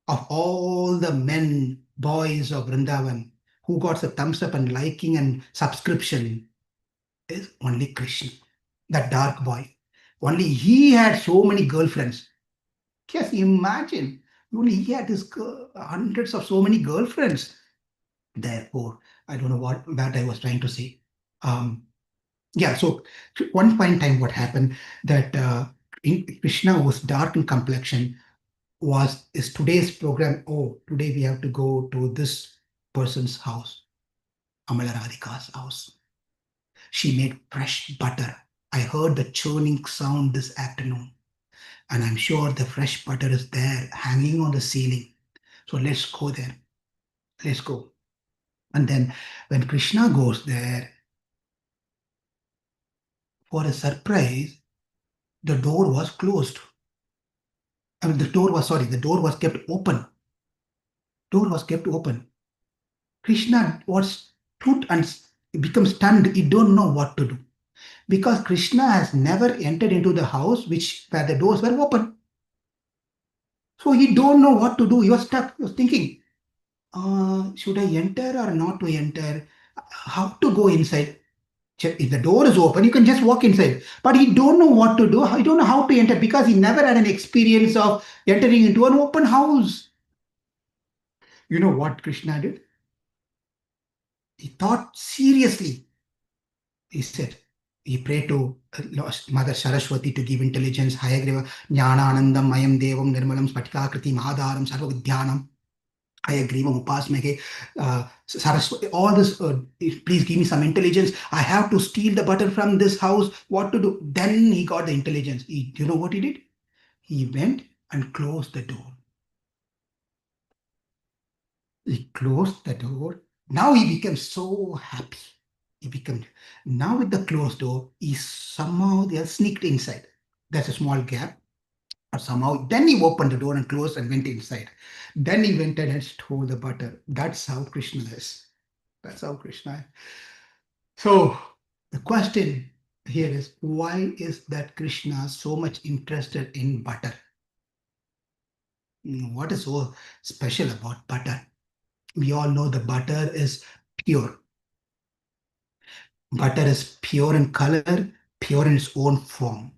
S1: of all the men, boys of Vrindavan who got the thumbs up and liking and subscription is only Krishna, that dark boy. Only he had so many girlfriends. Just imagine, only he had this hundreds of so many girlfriends. Therefore, I don't know what that I was trying to say. Yeah, so one point in time, what happened that Krishna was dark in complexion is today's program. Oh, today we have to go to this person's house, Amala Radhika's house. She made fresh butter. I heard the churning sound this afternoon, and I'm sure the fresh butter is there hanging on the ceiling. So let's go there. Let's go. And then when Krishna goes there, for a surprise, the door was closed. I mean, the door was kept open. Door was kept open. Krishna was put and become stunned. He don't know what to do because Krishna has never entered into the house where the doors were open. So he don't know what to do. He was stuck. He was thinking, should I enter or not to enter? How to go inside? If the door is open, you can just walk inside. But he don't know what to do. He don't know how to enter because he never had an experience of entering into an open house. You know what Krishna did? He thought seriously. He said, he prayed to Mother Saraswati to give intelligence. Hayagriva Jnana Anandam Mayam Devam Nirmalam Spatikakritim Adharam Sarva Vidyanam. Hayagrivam Upasmake Saraswati. All this, please give me some intelligence. I have to steal the butter from this house. What to do? Then he got the intelligence. You know what he did? He went and closed the door. He closed the door. Now he became so happy. Now with the closed door, he somehow they sneaked inside. There's a small gap. Or somehow, then he opened the door and closed and went inside. Then he went and stole the butter. That's how Krishna is. That's how Krishna is. So the question here is, why is that Krishna so much interested in butter? What is so special about butter? We all know the butter is pure. Butter is pure in color, pure in its own form.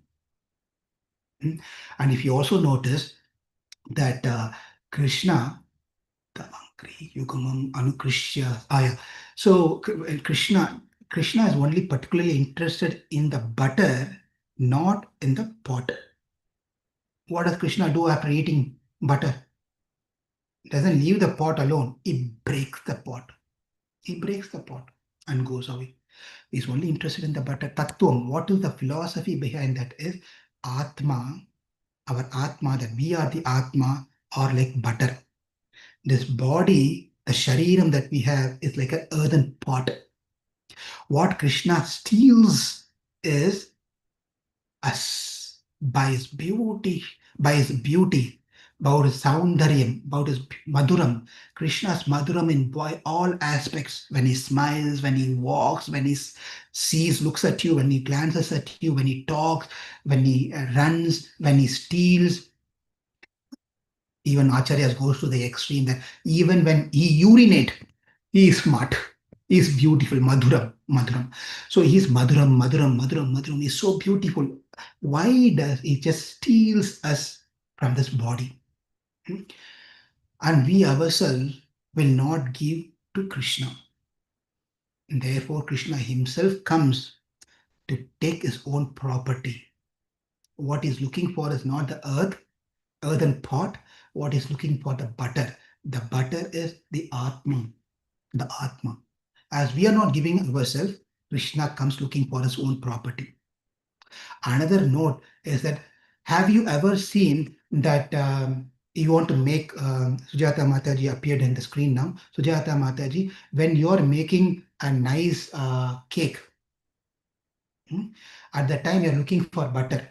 S1: And if you also notice that Krishna, Yugamam Anukrishya Aya. So Krishna is only particularly interested in the butter, not in the pot. What does Krishna do after eating butter? Doesn't leave the pot alone. He breaks the pot. He breaks the pot and goes away. He's only interested in the butter. Tattvam. What is the philosophy behind that? Is Atma, our Atma, that we are the Atma, or like butter. This body, the shariram that we have, is like an earthen pot. What Krishna steals is us by his beauty, about his soundaryam, about his madhuram. Krishna's madhuram in all aspects. When he smiles, when he walks, when he sees, looks at you, when he glances at you, when he talks, when he runs, when he steals. Even Acharya goes to the extreme that even when he urinate, he is smart. He is beautiful. Madhuram, madhuram. So he's madhuram, madhuram, madhuram, madhuram. He's so beautiful. Why does he just steals us from this body? And we ourselves will not give to Krishna. And therefore, Krishna himself comes to take his own property. What he's looking for is not the earthen pot. What he's looking for, the butter. The butter is the Atma. The Atma. As we are not giving ourselves, Krishna comes looking for his own property. Another note is that have you ever seen that you want to make Sujata Mataji appeared in the screen now. Sujata Mataji, when you're making a nice cake, at the time you're looking for butter,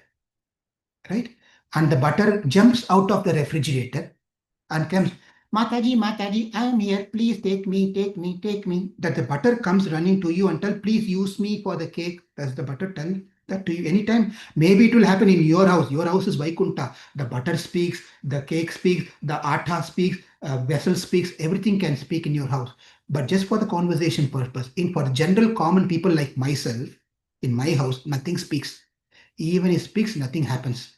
S1: right? And the butter jumps out of the refrigerator and comes, Mataji, Mataji, I am here. Please take me, take me, take me. That the butter comes running to you and tell, please use me for the cake. Does the butter tell that to you anytime? Maybe it will happen in your house. Your house is Vaikunta. The butter speaks, the cake speaks, the atta speaks, vessel speaks. Everything can speak in your house. But just for the conversation purpose, for general common people like myself, in my house, nothing speaks. Even if it speaks, nothing happens.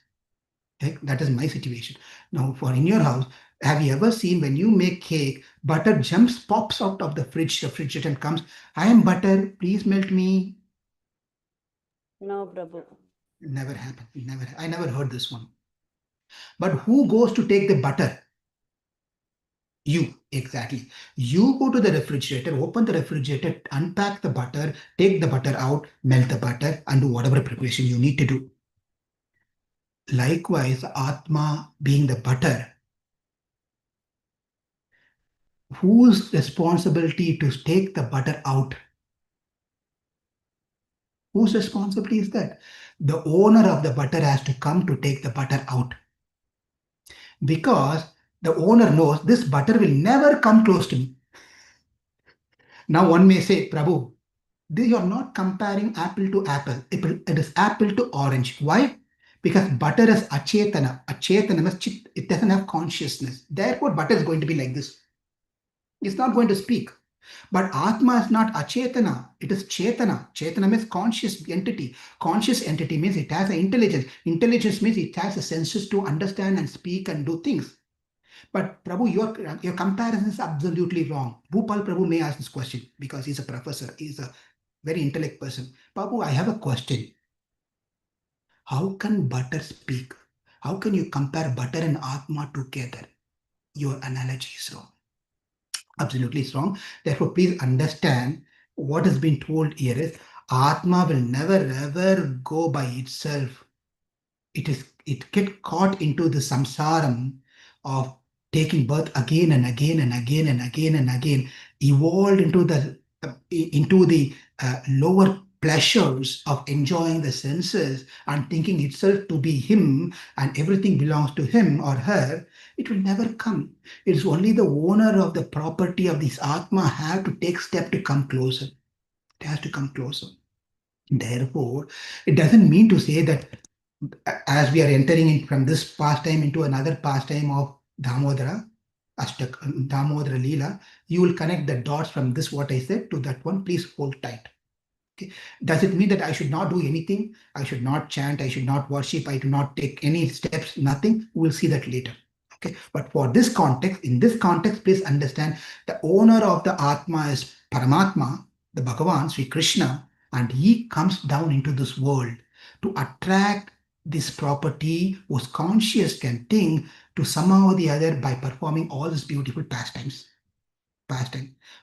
S1: Okay? That is my situation. Now, for in your house, have you ever seen when you make cake, butter pops out of the refrigerator and comes, I am butter, please melt me?
S2: No, Prabhu.
S1: Never happened. I never heard this one. But who goes to take the butter? You, exactly. You go to the refrigerator, open the refrigerator, unpack the butter, take the butter out, melt the butter, and do whatever preparation you need to do. Likewise, Atma being the butter, whose responsibility to take the butter out? Whose responsibility is that? The owner of the butter has to come to take the butter out. Because the owner knows this butter will never come close to me. Now one may say, Prabhu, you are not comparing apple to apple. It is apple to orange. Why? Because butter is achetana. Achetana means it doesn't have consciousness. Therefore, butter is going to be like this. It's not going to speak. But Atma is not achetana, it is chetana. Chetana means conscious entity. Conscious entity means it has an intelligence. Intelligence means it has the senses to understand and speak and do things. But Prabhu, your comparison is absolutely wrong. Bhupal Prabhu may ask this question because he's a professor, he's a very intellect person. Prabhu, I have a question. How can butter speak? How can you compare butter and Atma together? Your analogy is wrong. Absolutely is wrong. Therefore, please understand what has been told here is Atma will never ever go by itself. It get caught into the samsaram of taking birth again and again and again and again and again, evolved into the lower pleasures of enjoying the senses and thinking itself to be him and everything belongs to him or her. It will never come. It is only the owner of the property of this Atma have to take step to come closer. It has to come closer. Therefore, it doesn't mean to say that as we are entering in from this pastime into another pastime of Damodara, Damodara Leela, you will connect the dots from this what I said to that one. Please hold tight. Okay. Does it mean that I should not do anything? I should not chant, I should not worship, I do not take any steps, nothing? We'll see that later. Okay. But for this context, in this context, please understand the owner of the Atma is Paramatma, the Bhagavan, Sri Krishna, and he comes down into this world to attract this property whose conscious can think to somehow or the other by performing all these beautiful pastimes.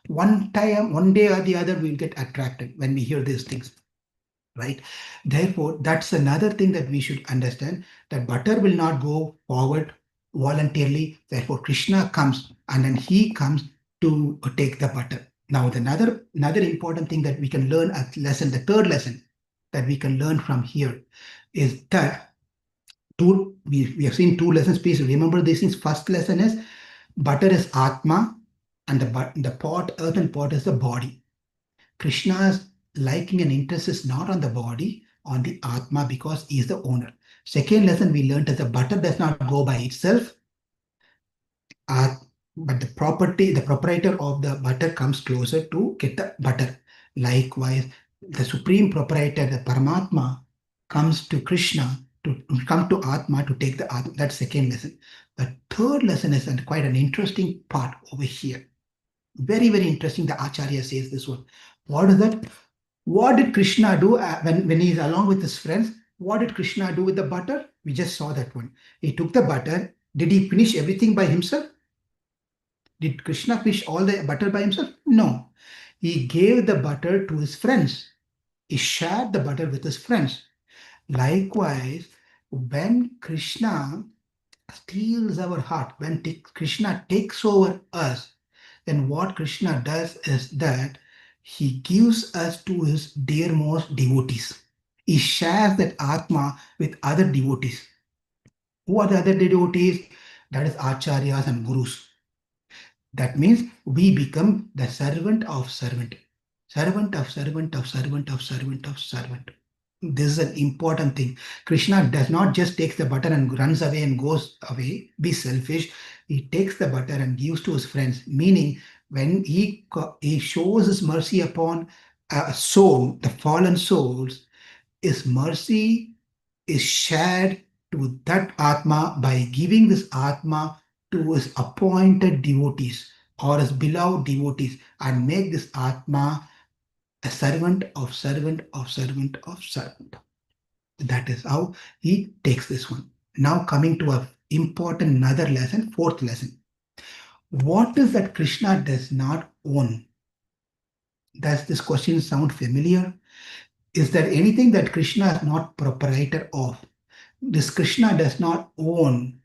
S1: One day or the other, we'll get attracted when we hear these things, right? Therefore, that's another thing that we should understand, that butter will not go forward voluntarily. Therefore, Krishna comes and then he comes to take the butter. Now, another important thing that we can learn the third lesson that we can learn from here is that we have seen two lessons. Please remember these things. First lesson is butter is Atma, and the pot, earthen pot, is the body. Krishna's liking and interest is not on the body, on the Atma, because he is the owner. Second lesson we learned is the butter does not go by itself, but the proprietor of the butter comes closer to get the butter. Likewise, the supreme proprietor, the Paramatma, comes to Krishna to come to Atma to take the Atma. That's second lesson. The third lesson is quite an interesting part over here. Very, very interesting. The Acharya says this one. What is that? What did Krishna do when he's along with his friends? What did Krishna do with the butter? We just saw that one. He took the butter. Did he finish everything by himself? Did Krishna finish all the butter by himself? No. He gave the butter to his friends. He shared the butter with his friends. Likewise, when Krishna steals our heart, when Krishna takes over us, then what Krishna does is that he gives us to his dearmost devotees. He shares that Atma with other devotees. Who are the other devotees? That is Acharyas and Gurus. That means we become the servant of servant. Servant of servant of servant of servant of servant. This is an important thing. Krishna does not just take the butter and runs away and goes away, be selfish. He takes the butter and gives to his friends. Meaning, when he shows his mercy upon a soul, the fallen souls, his mercy is shared to that Atma by giving this Atma to his appointed devotees or his beloved devotees, and make this Atma a servant of servant of servant of servant. That is how he takes this one. Now coming to a important another lesson, fourth lesson. What is that Krishna does not own? Does this question sound familiar? Is there anything that Krishna is not proprietor of? This Krishna does not own,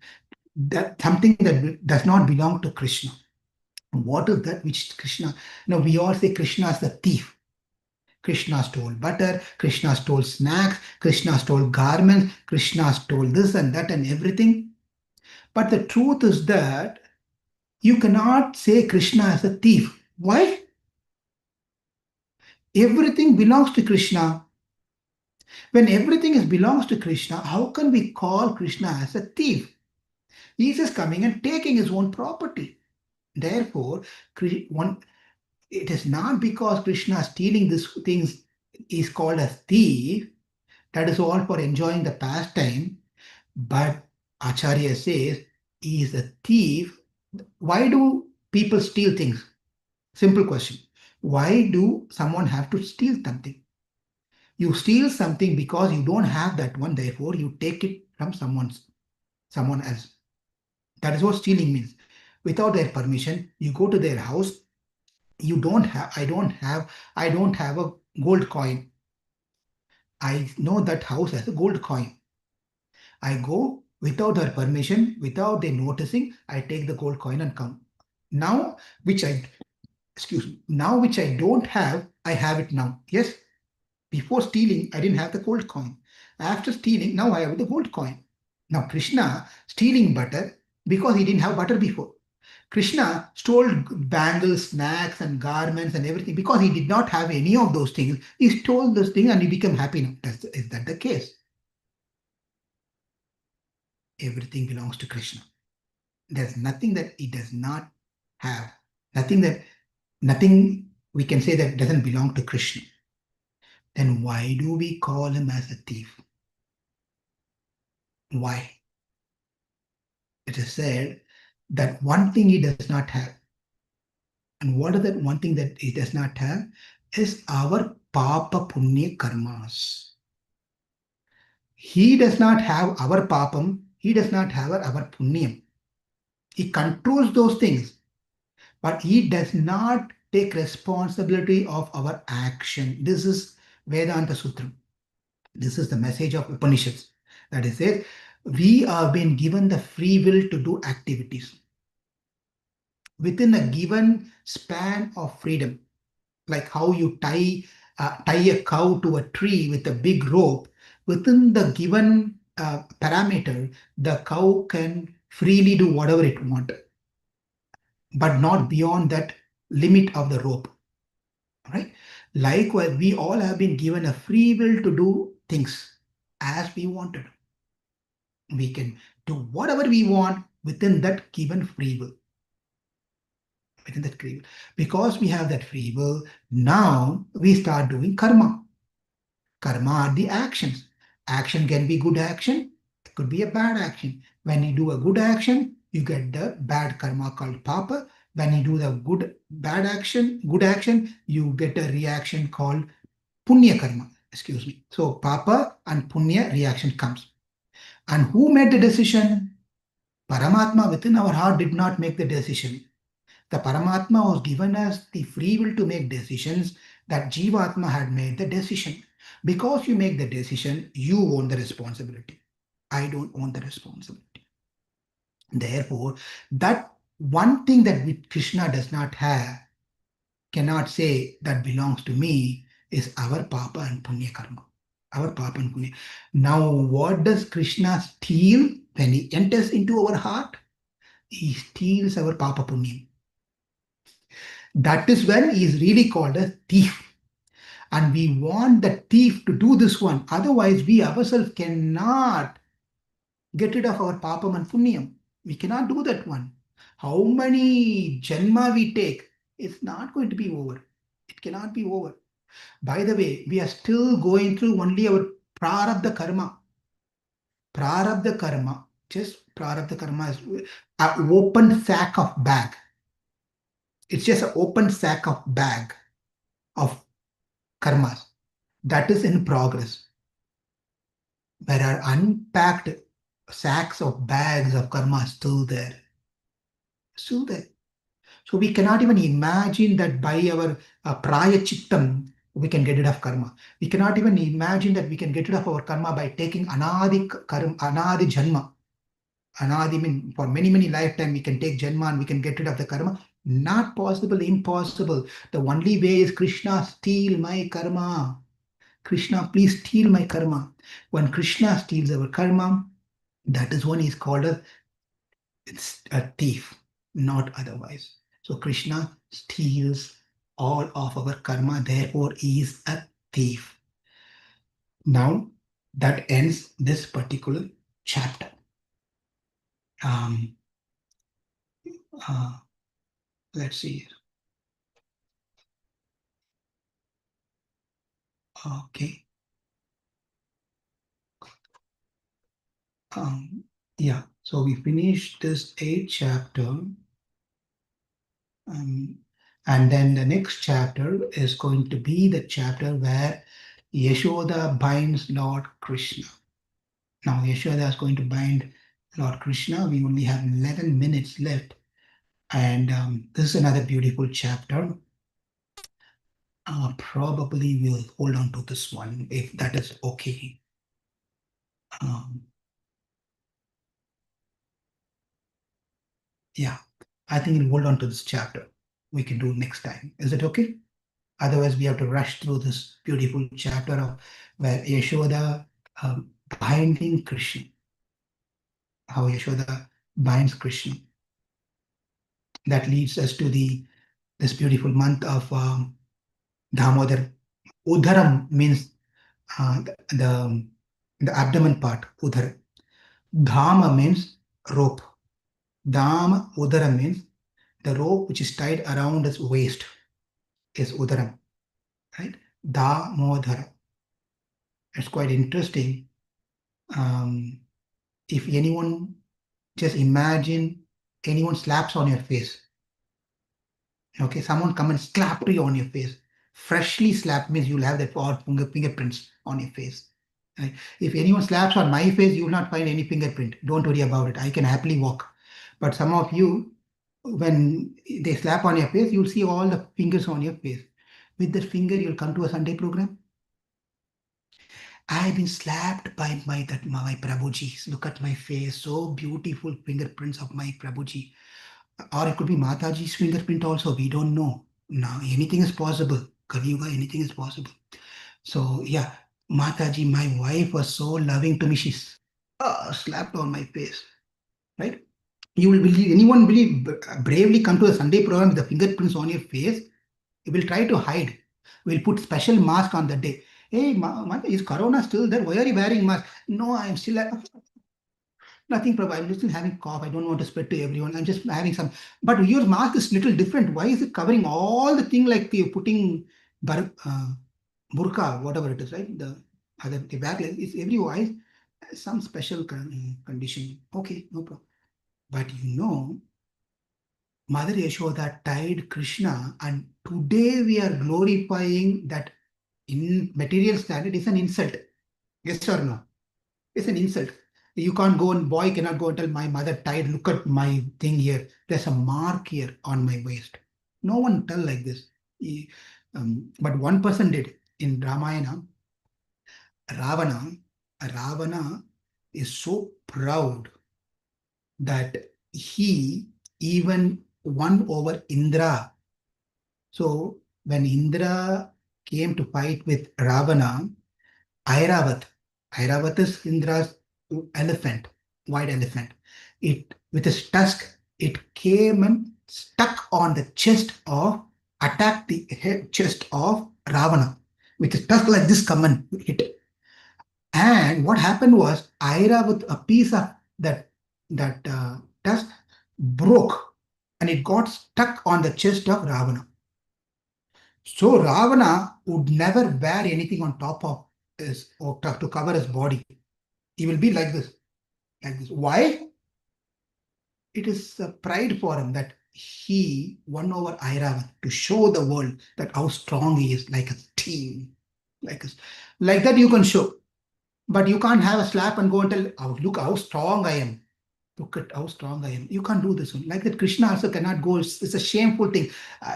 S1: that something that does not belong to Krishna. What is that which Krishna? Now we all say Krishna is the thief. Krishna stole butter, Krishna stole snacks, Krishna stole garments, Krishna stole this and that and everything. But the truth is that you cannot say Krishna is a thief. Why? Everything belongs to Krishna. When everything belongs to Krishna, how can we call Krishna as a thief? He is just coming and taking his own property. Therefore, it is not because Krishna is stealing these things is called a thief. That is all for enjoying the pastime. But Acharya says he is a thief. Why do people steal things? Simple question. Why do someone have to steal something? You steal something because you don't have that one, therefore you take it from someone else. That is what stealing means. Without their permission, you go to their house. I don't have a gold coin. I know that house has a gold coin. I go without their permission, without their noticing, I take the gold coin and come. Now, which I don't have, I have it now. Yes, before stealing, I didn't have the gold coin. After stealing, now I have the gold coin. Now, Krishna stealing butter because he didn't have butter before. Krishna stole bangles, snacks, and garments and everything because he did not have any of those things. He stole those things and he became happy now. Is that the case? Everything belongs to Krishna. There's nothing that he does not have. Nothing we can say that doesn't belong to Krishna. Then why do we call him as a thief? Why? It is said that one thing he does not have. And what is that one thing that he does not have? Is our papa punya karmas. He does not have our papam. He does not have our punyam. He controls those things, but he does not take responsibility of our action. This is Vedanta Sutra. This is the message of Upanishads. That is it. We have been given the free will to do activities within a given span of freedom. Like how you tie a cow to a tree with a big rope. Within the given parameter, the cow can freely do whatever it wants, but not beyond that limit of the rope. Right? Likewise, we all have been given a free will to do things as we wanted. We can do whatever we want within that given free will. Within that free will. Because we have that free will, now we start doing karma. Karma are the actions. Action can be good action, it could be a bad action. When you do a good action, you get the bad karma called papa. When you do the good action, you get a reaction called punya karma. Excuse me. So papa and punya reaction comes. And who made the decision? Paramatma within our heart did not make the decision. The Paramatma was given us the free will to make decisions, that Jivatma had made the decision. Because you make the decision, you own the responsibility. I don't own the responsibility. Therefore, that one thing that Krishna does not have, cannot say that belongs to me, is our Papa and Punya Karma. Our Papa and Punya. Now, what does Krishna steal when he enters into our heart? He steals our Papa Punya. That is when he is really called a thief. And we want the thief to do this one. Otherwise, we ourselves cannot get rid of our papam and punyam. We cannot do that one. How many janma we take, it's not going to be over. It cannot be over. By the way, we are still going through only our prarabdha karma. Prarabdha karma, just prarabdha karma is an open sack of bag. It's just an open sack of bag of karmas that is in progress. There are unpacked sacks of bags of karma still there. Still there. So we cannot even imagine that by our praya chittam we can get rid of karma. We cannot even imagine that we can get rid of our karma by taking anadi karma, anadi janma. Anadi means for many, many lifetime we can take janma and we can get rid of the karma. Not possible, impossible. The only way is Krishna, steal my karma. Krishna, please steal my karma. When Krishna steals our karma, that is when he's called a thief, not otherwise. So Krishna steals all of our karma, therefore he is a thief. Now that ends this particular chapter. Um, uh, let's see. Okay. Yeah, so we finished this 8th chapter. And then the next chapter is going to be the chapter where Yasoda binds Lord Krishna. Now Yasoda is going to bind Lord Krishna. We only have 11 minutes left. And this is another beautiful chapter. Probably we'll hold on to this one if that is okay. Yeah, I think we'll hold on to this chapter. We can do next time. Is it okay? Otherwise, we have to rush through this beautiful chapter of where Yashoda binding Krishna. How Yashoda binds Krishna. That leads us to this beautiful month of Damodar. Udharam means the abdomen part, Udhara. Dhama means rope. Dhama, Udharam means the rope which is tied around his waist is Udharam. Right? Damodara. It's quite interesting. If anyone, just imagine anyone slaps on your face. Okay, someone come and slap you on your face. Freshly slapped means you'll have that fingerprints on your face. Right? If anyone slaps on my face, you will not find any fingerprint. Don't worry about it. I can happily walk. But some of you, when they slap on your face, you'll see all the fingers on your face. With that finger, you'll come to a Sunday program. I've been slapped by my Prabhuji. Look at my face, so beautiful fingerprints of my Prabhuji. Or it could be Mataji's fingerprint also. We don't know. Now anything is possible. Kali Yuga, anything is possible. So yeah, Mataji, my wife was so loving to me. slapped on my face, right? You will believe, anyone will bravely come to a Sunday program with the fingerprints on your face? You will try to hide. We'll put special mask on that day. Hey, is Corona still there? Why are you wearing mask? No, I'm still nothing, Prabhu. I'm just having cough. I don't want to spread to everyone. I'm just having some. But your mask is little different. Why is it covering all the thing like you're putting burqa, whatever it is, right? The backlash is every voice some special condition. Okay, no problem. But Mother Yasoda tied Krishna, and today we are glorifying that in material standard is an insult. Yes or no? It's an insult. You can't go and boy cannot go and tell my mother tied. Look at my thing here. There's a mark here on my waist. No one tell like this. But one person did in Ramayana. Ravana is so proud that he even won over Indra. So when Indra came to fight with Ravana, Airavat is Indra's elephant, white elephant. It with its tusk, it came and stuck on the chest of, attacked the chest of Ravana. With its tusk like this, come and hit. And what happened was, Airavat, a piece of that tusk broke, and it got stuck on the chest of Ravana. So Ravana would never wear anything on top of his, or to cover his body. He will be like this, like this. Why? It is a pride for him that he won over Airavat, to show the world that how strong he is, like a team, like that you can show. But you can't have a slap and go and tell, oh, look how strong I am. Look at how strong I am. You can't do this one. Like that, Krishna also cannot go. It's a shameful thing.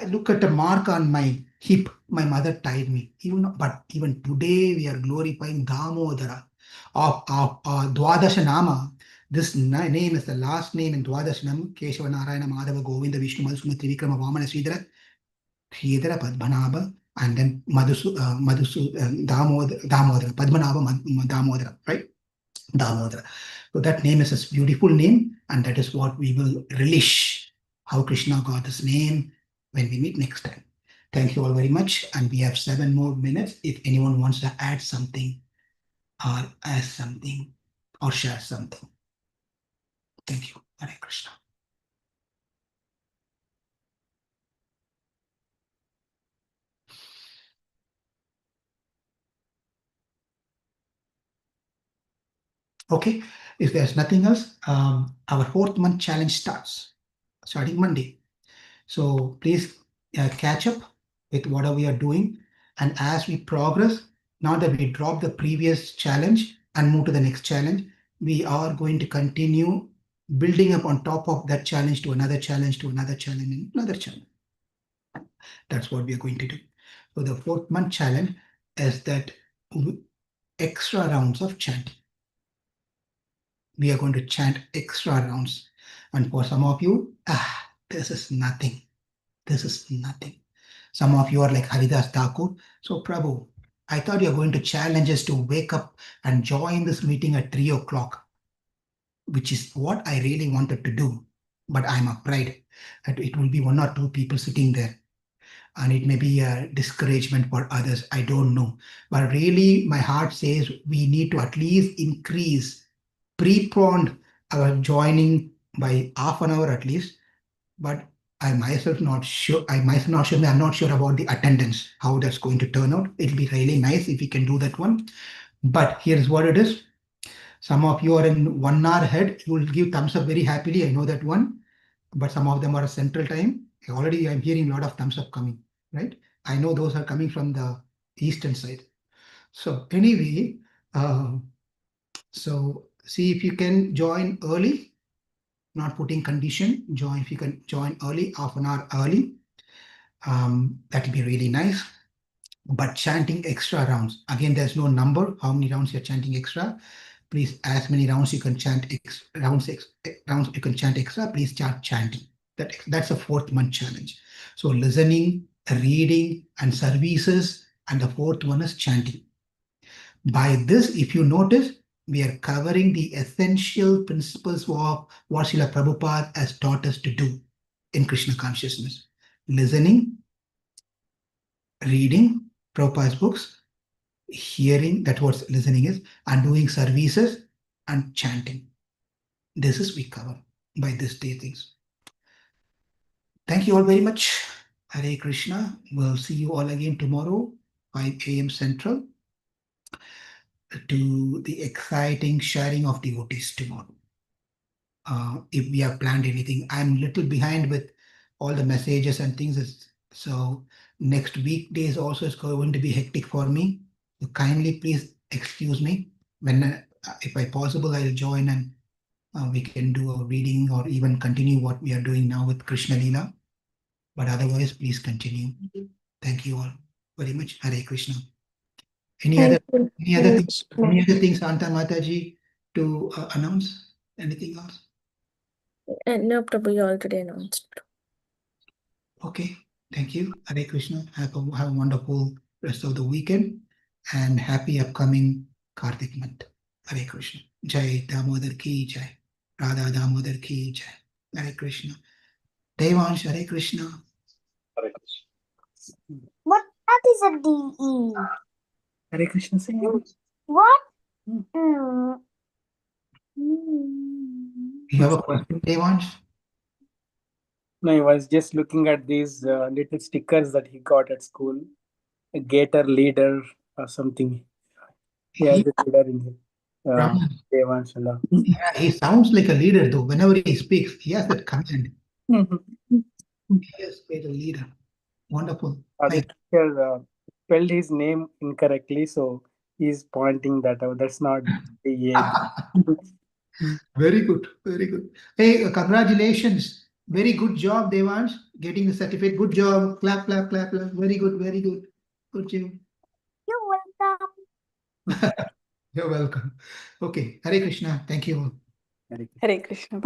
S1: Look at the mark on my hip. My mother tied me. But even today, we are glorifying Damodara of Dwadasha Nama. This name is the last name in Dwadasha Nama. Keshava Narayana Madhava Govinda Vishnu Madhusuma Trivikrama Vamana Sridhara Sridhara Padmanabha, and then Damodara, Padmanabha Damodara, right? Damodara. So that name is a beautiful name, and that is what we will relish, how Krishna got this name, when we meet next time. Thank you all very much, and we have 7 more minutes if anyone wants to add something or ask something or share something. Thank you. Hare Krishna. Okay, if there's nothing else, our 4th month challenge starting Monday. So please catch up with whatever we are doing. And as we progress, now that we drop the previous challenge and move to the next challenge, we are going to continue building up on top of that challenge to another challenge, to another challenge, and another challenge. That's what we are going to do. So the 4th month challenge is that extra rounds of chanting. We are going to chant extra rounds. And for some of you, this is nothing. This is nothing. Some of you are like Haridas Thakur. So Prabhu, I thought you are going to challenge us to wake up and join this meeting at 3 o'clock, which is what I really wanted to do. But I'm afraid that it will be 1 or 2 people sitting there. And it may be a discouragement for others. I don't know. But really, my heart says we need to at least increase, prepone our joining by half an hour at least. But I'm not sure about the attendance, how that's going to turn out. It'll be really nice if we can do that one. But here's what it is. Some of you are in 1 hour ahead. You will give thumbs up very happily. I know that one. But some of them are central time. Already I'm hearing a lot of thumbs up coming, right? I know those are coming from the eastern side. So anyway, so see if you can join early. Not putting condition, join if you can join early, half an hour early. That will be really nice. But chanting extra rounds. Again, there's no number how many rounds you're chanting extra. Please, as many rounds you can chant rounds you can chant extra, please start chanting. That's a 4th month challenge. So listening, reading, and services, and the 4th one is chanting. By this, if you notice, We are covering the essential principles of what Srila Prabhupada has taught us to do in Krishna consciousness. Listening, reading Prabhupada's books, hearing, that's what listening is, and doing services and chanting. This is we cover by this day things. Thank you all very much. Hare Krishna. We'll see you all again tomorrow, 5 a.m. Central, to the exciting sharing of devotees tomorrow. If we have planned anything, I'm a little behind with all the messages and things. So next weekdays also is going to be hectic for me. So kindly please excuse me. When if I possible, I'll join and we can do a reading or even continue what we are doing now with Krishna Leela. But otherwise, please continue. Thank you all very much. Hare Krishna. Any other things, Santa Mataji, to announce? Anything else?
S3: No, Prabhu, you already announced.
S1: Okay, thank you. Hare Krishna. Have a wonderful rest of the weekend and happy upcoming Kartik month. Hare Krishna. Jai Damodar ki jai. Radha Damodar ki jai. Hare Krishna. Devansh, Hare Krishna.
S4: Hare Krishna.
S5: What is a DE?
S4: Hare Krishna singing.
S5: What?
S1: You have a question, Devansh?
S4: No, I was just looking at these little stickers that he got at school. A gator leader or something. He has a leader in him.
S1: Brahman.
S4: Devanshala.
S1: Yeah, he sounds like a leader though. Whenever he speaks, he has that command. Yes, great a leader. Wonderful.
S4: The teacher spelled his name incorrectly, so he's pointing that out. That's not the
S1: Very good, very good. Hey, congratulations. Very good job, Devansh, getting the certificate. Good job. Clap, clap, clap, clap. Very good, very good. Good job.
S5: You're welcome.
S1: You're welcome. Okay, Hare Krishna. Thank you all.
S4: Hare
S2: Hare Krishna.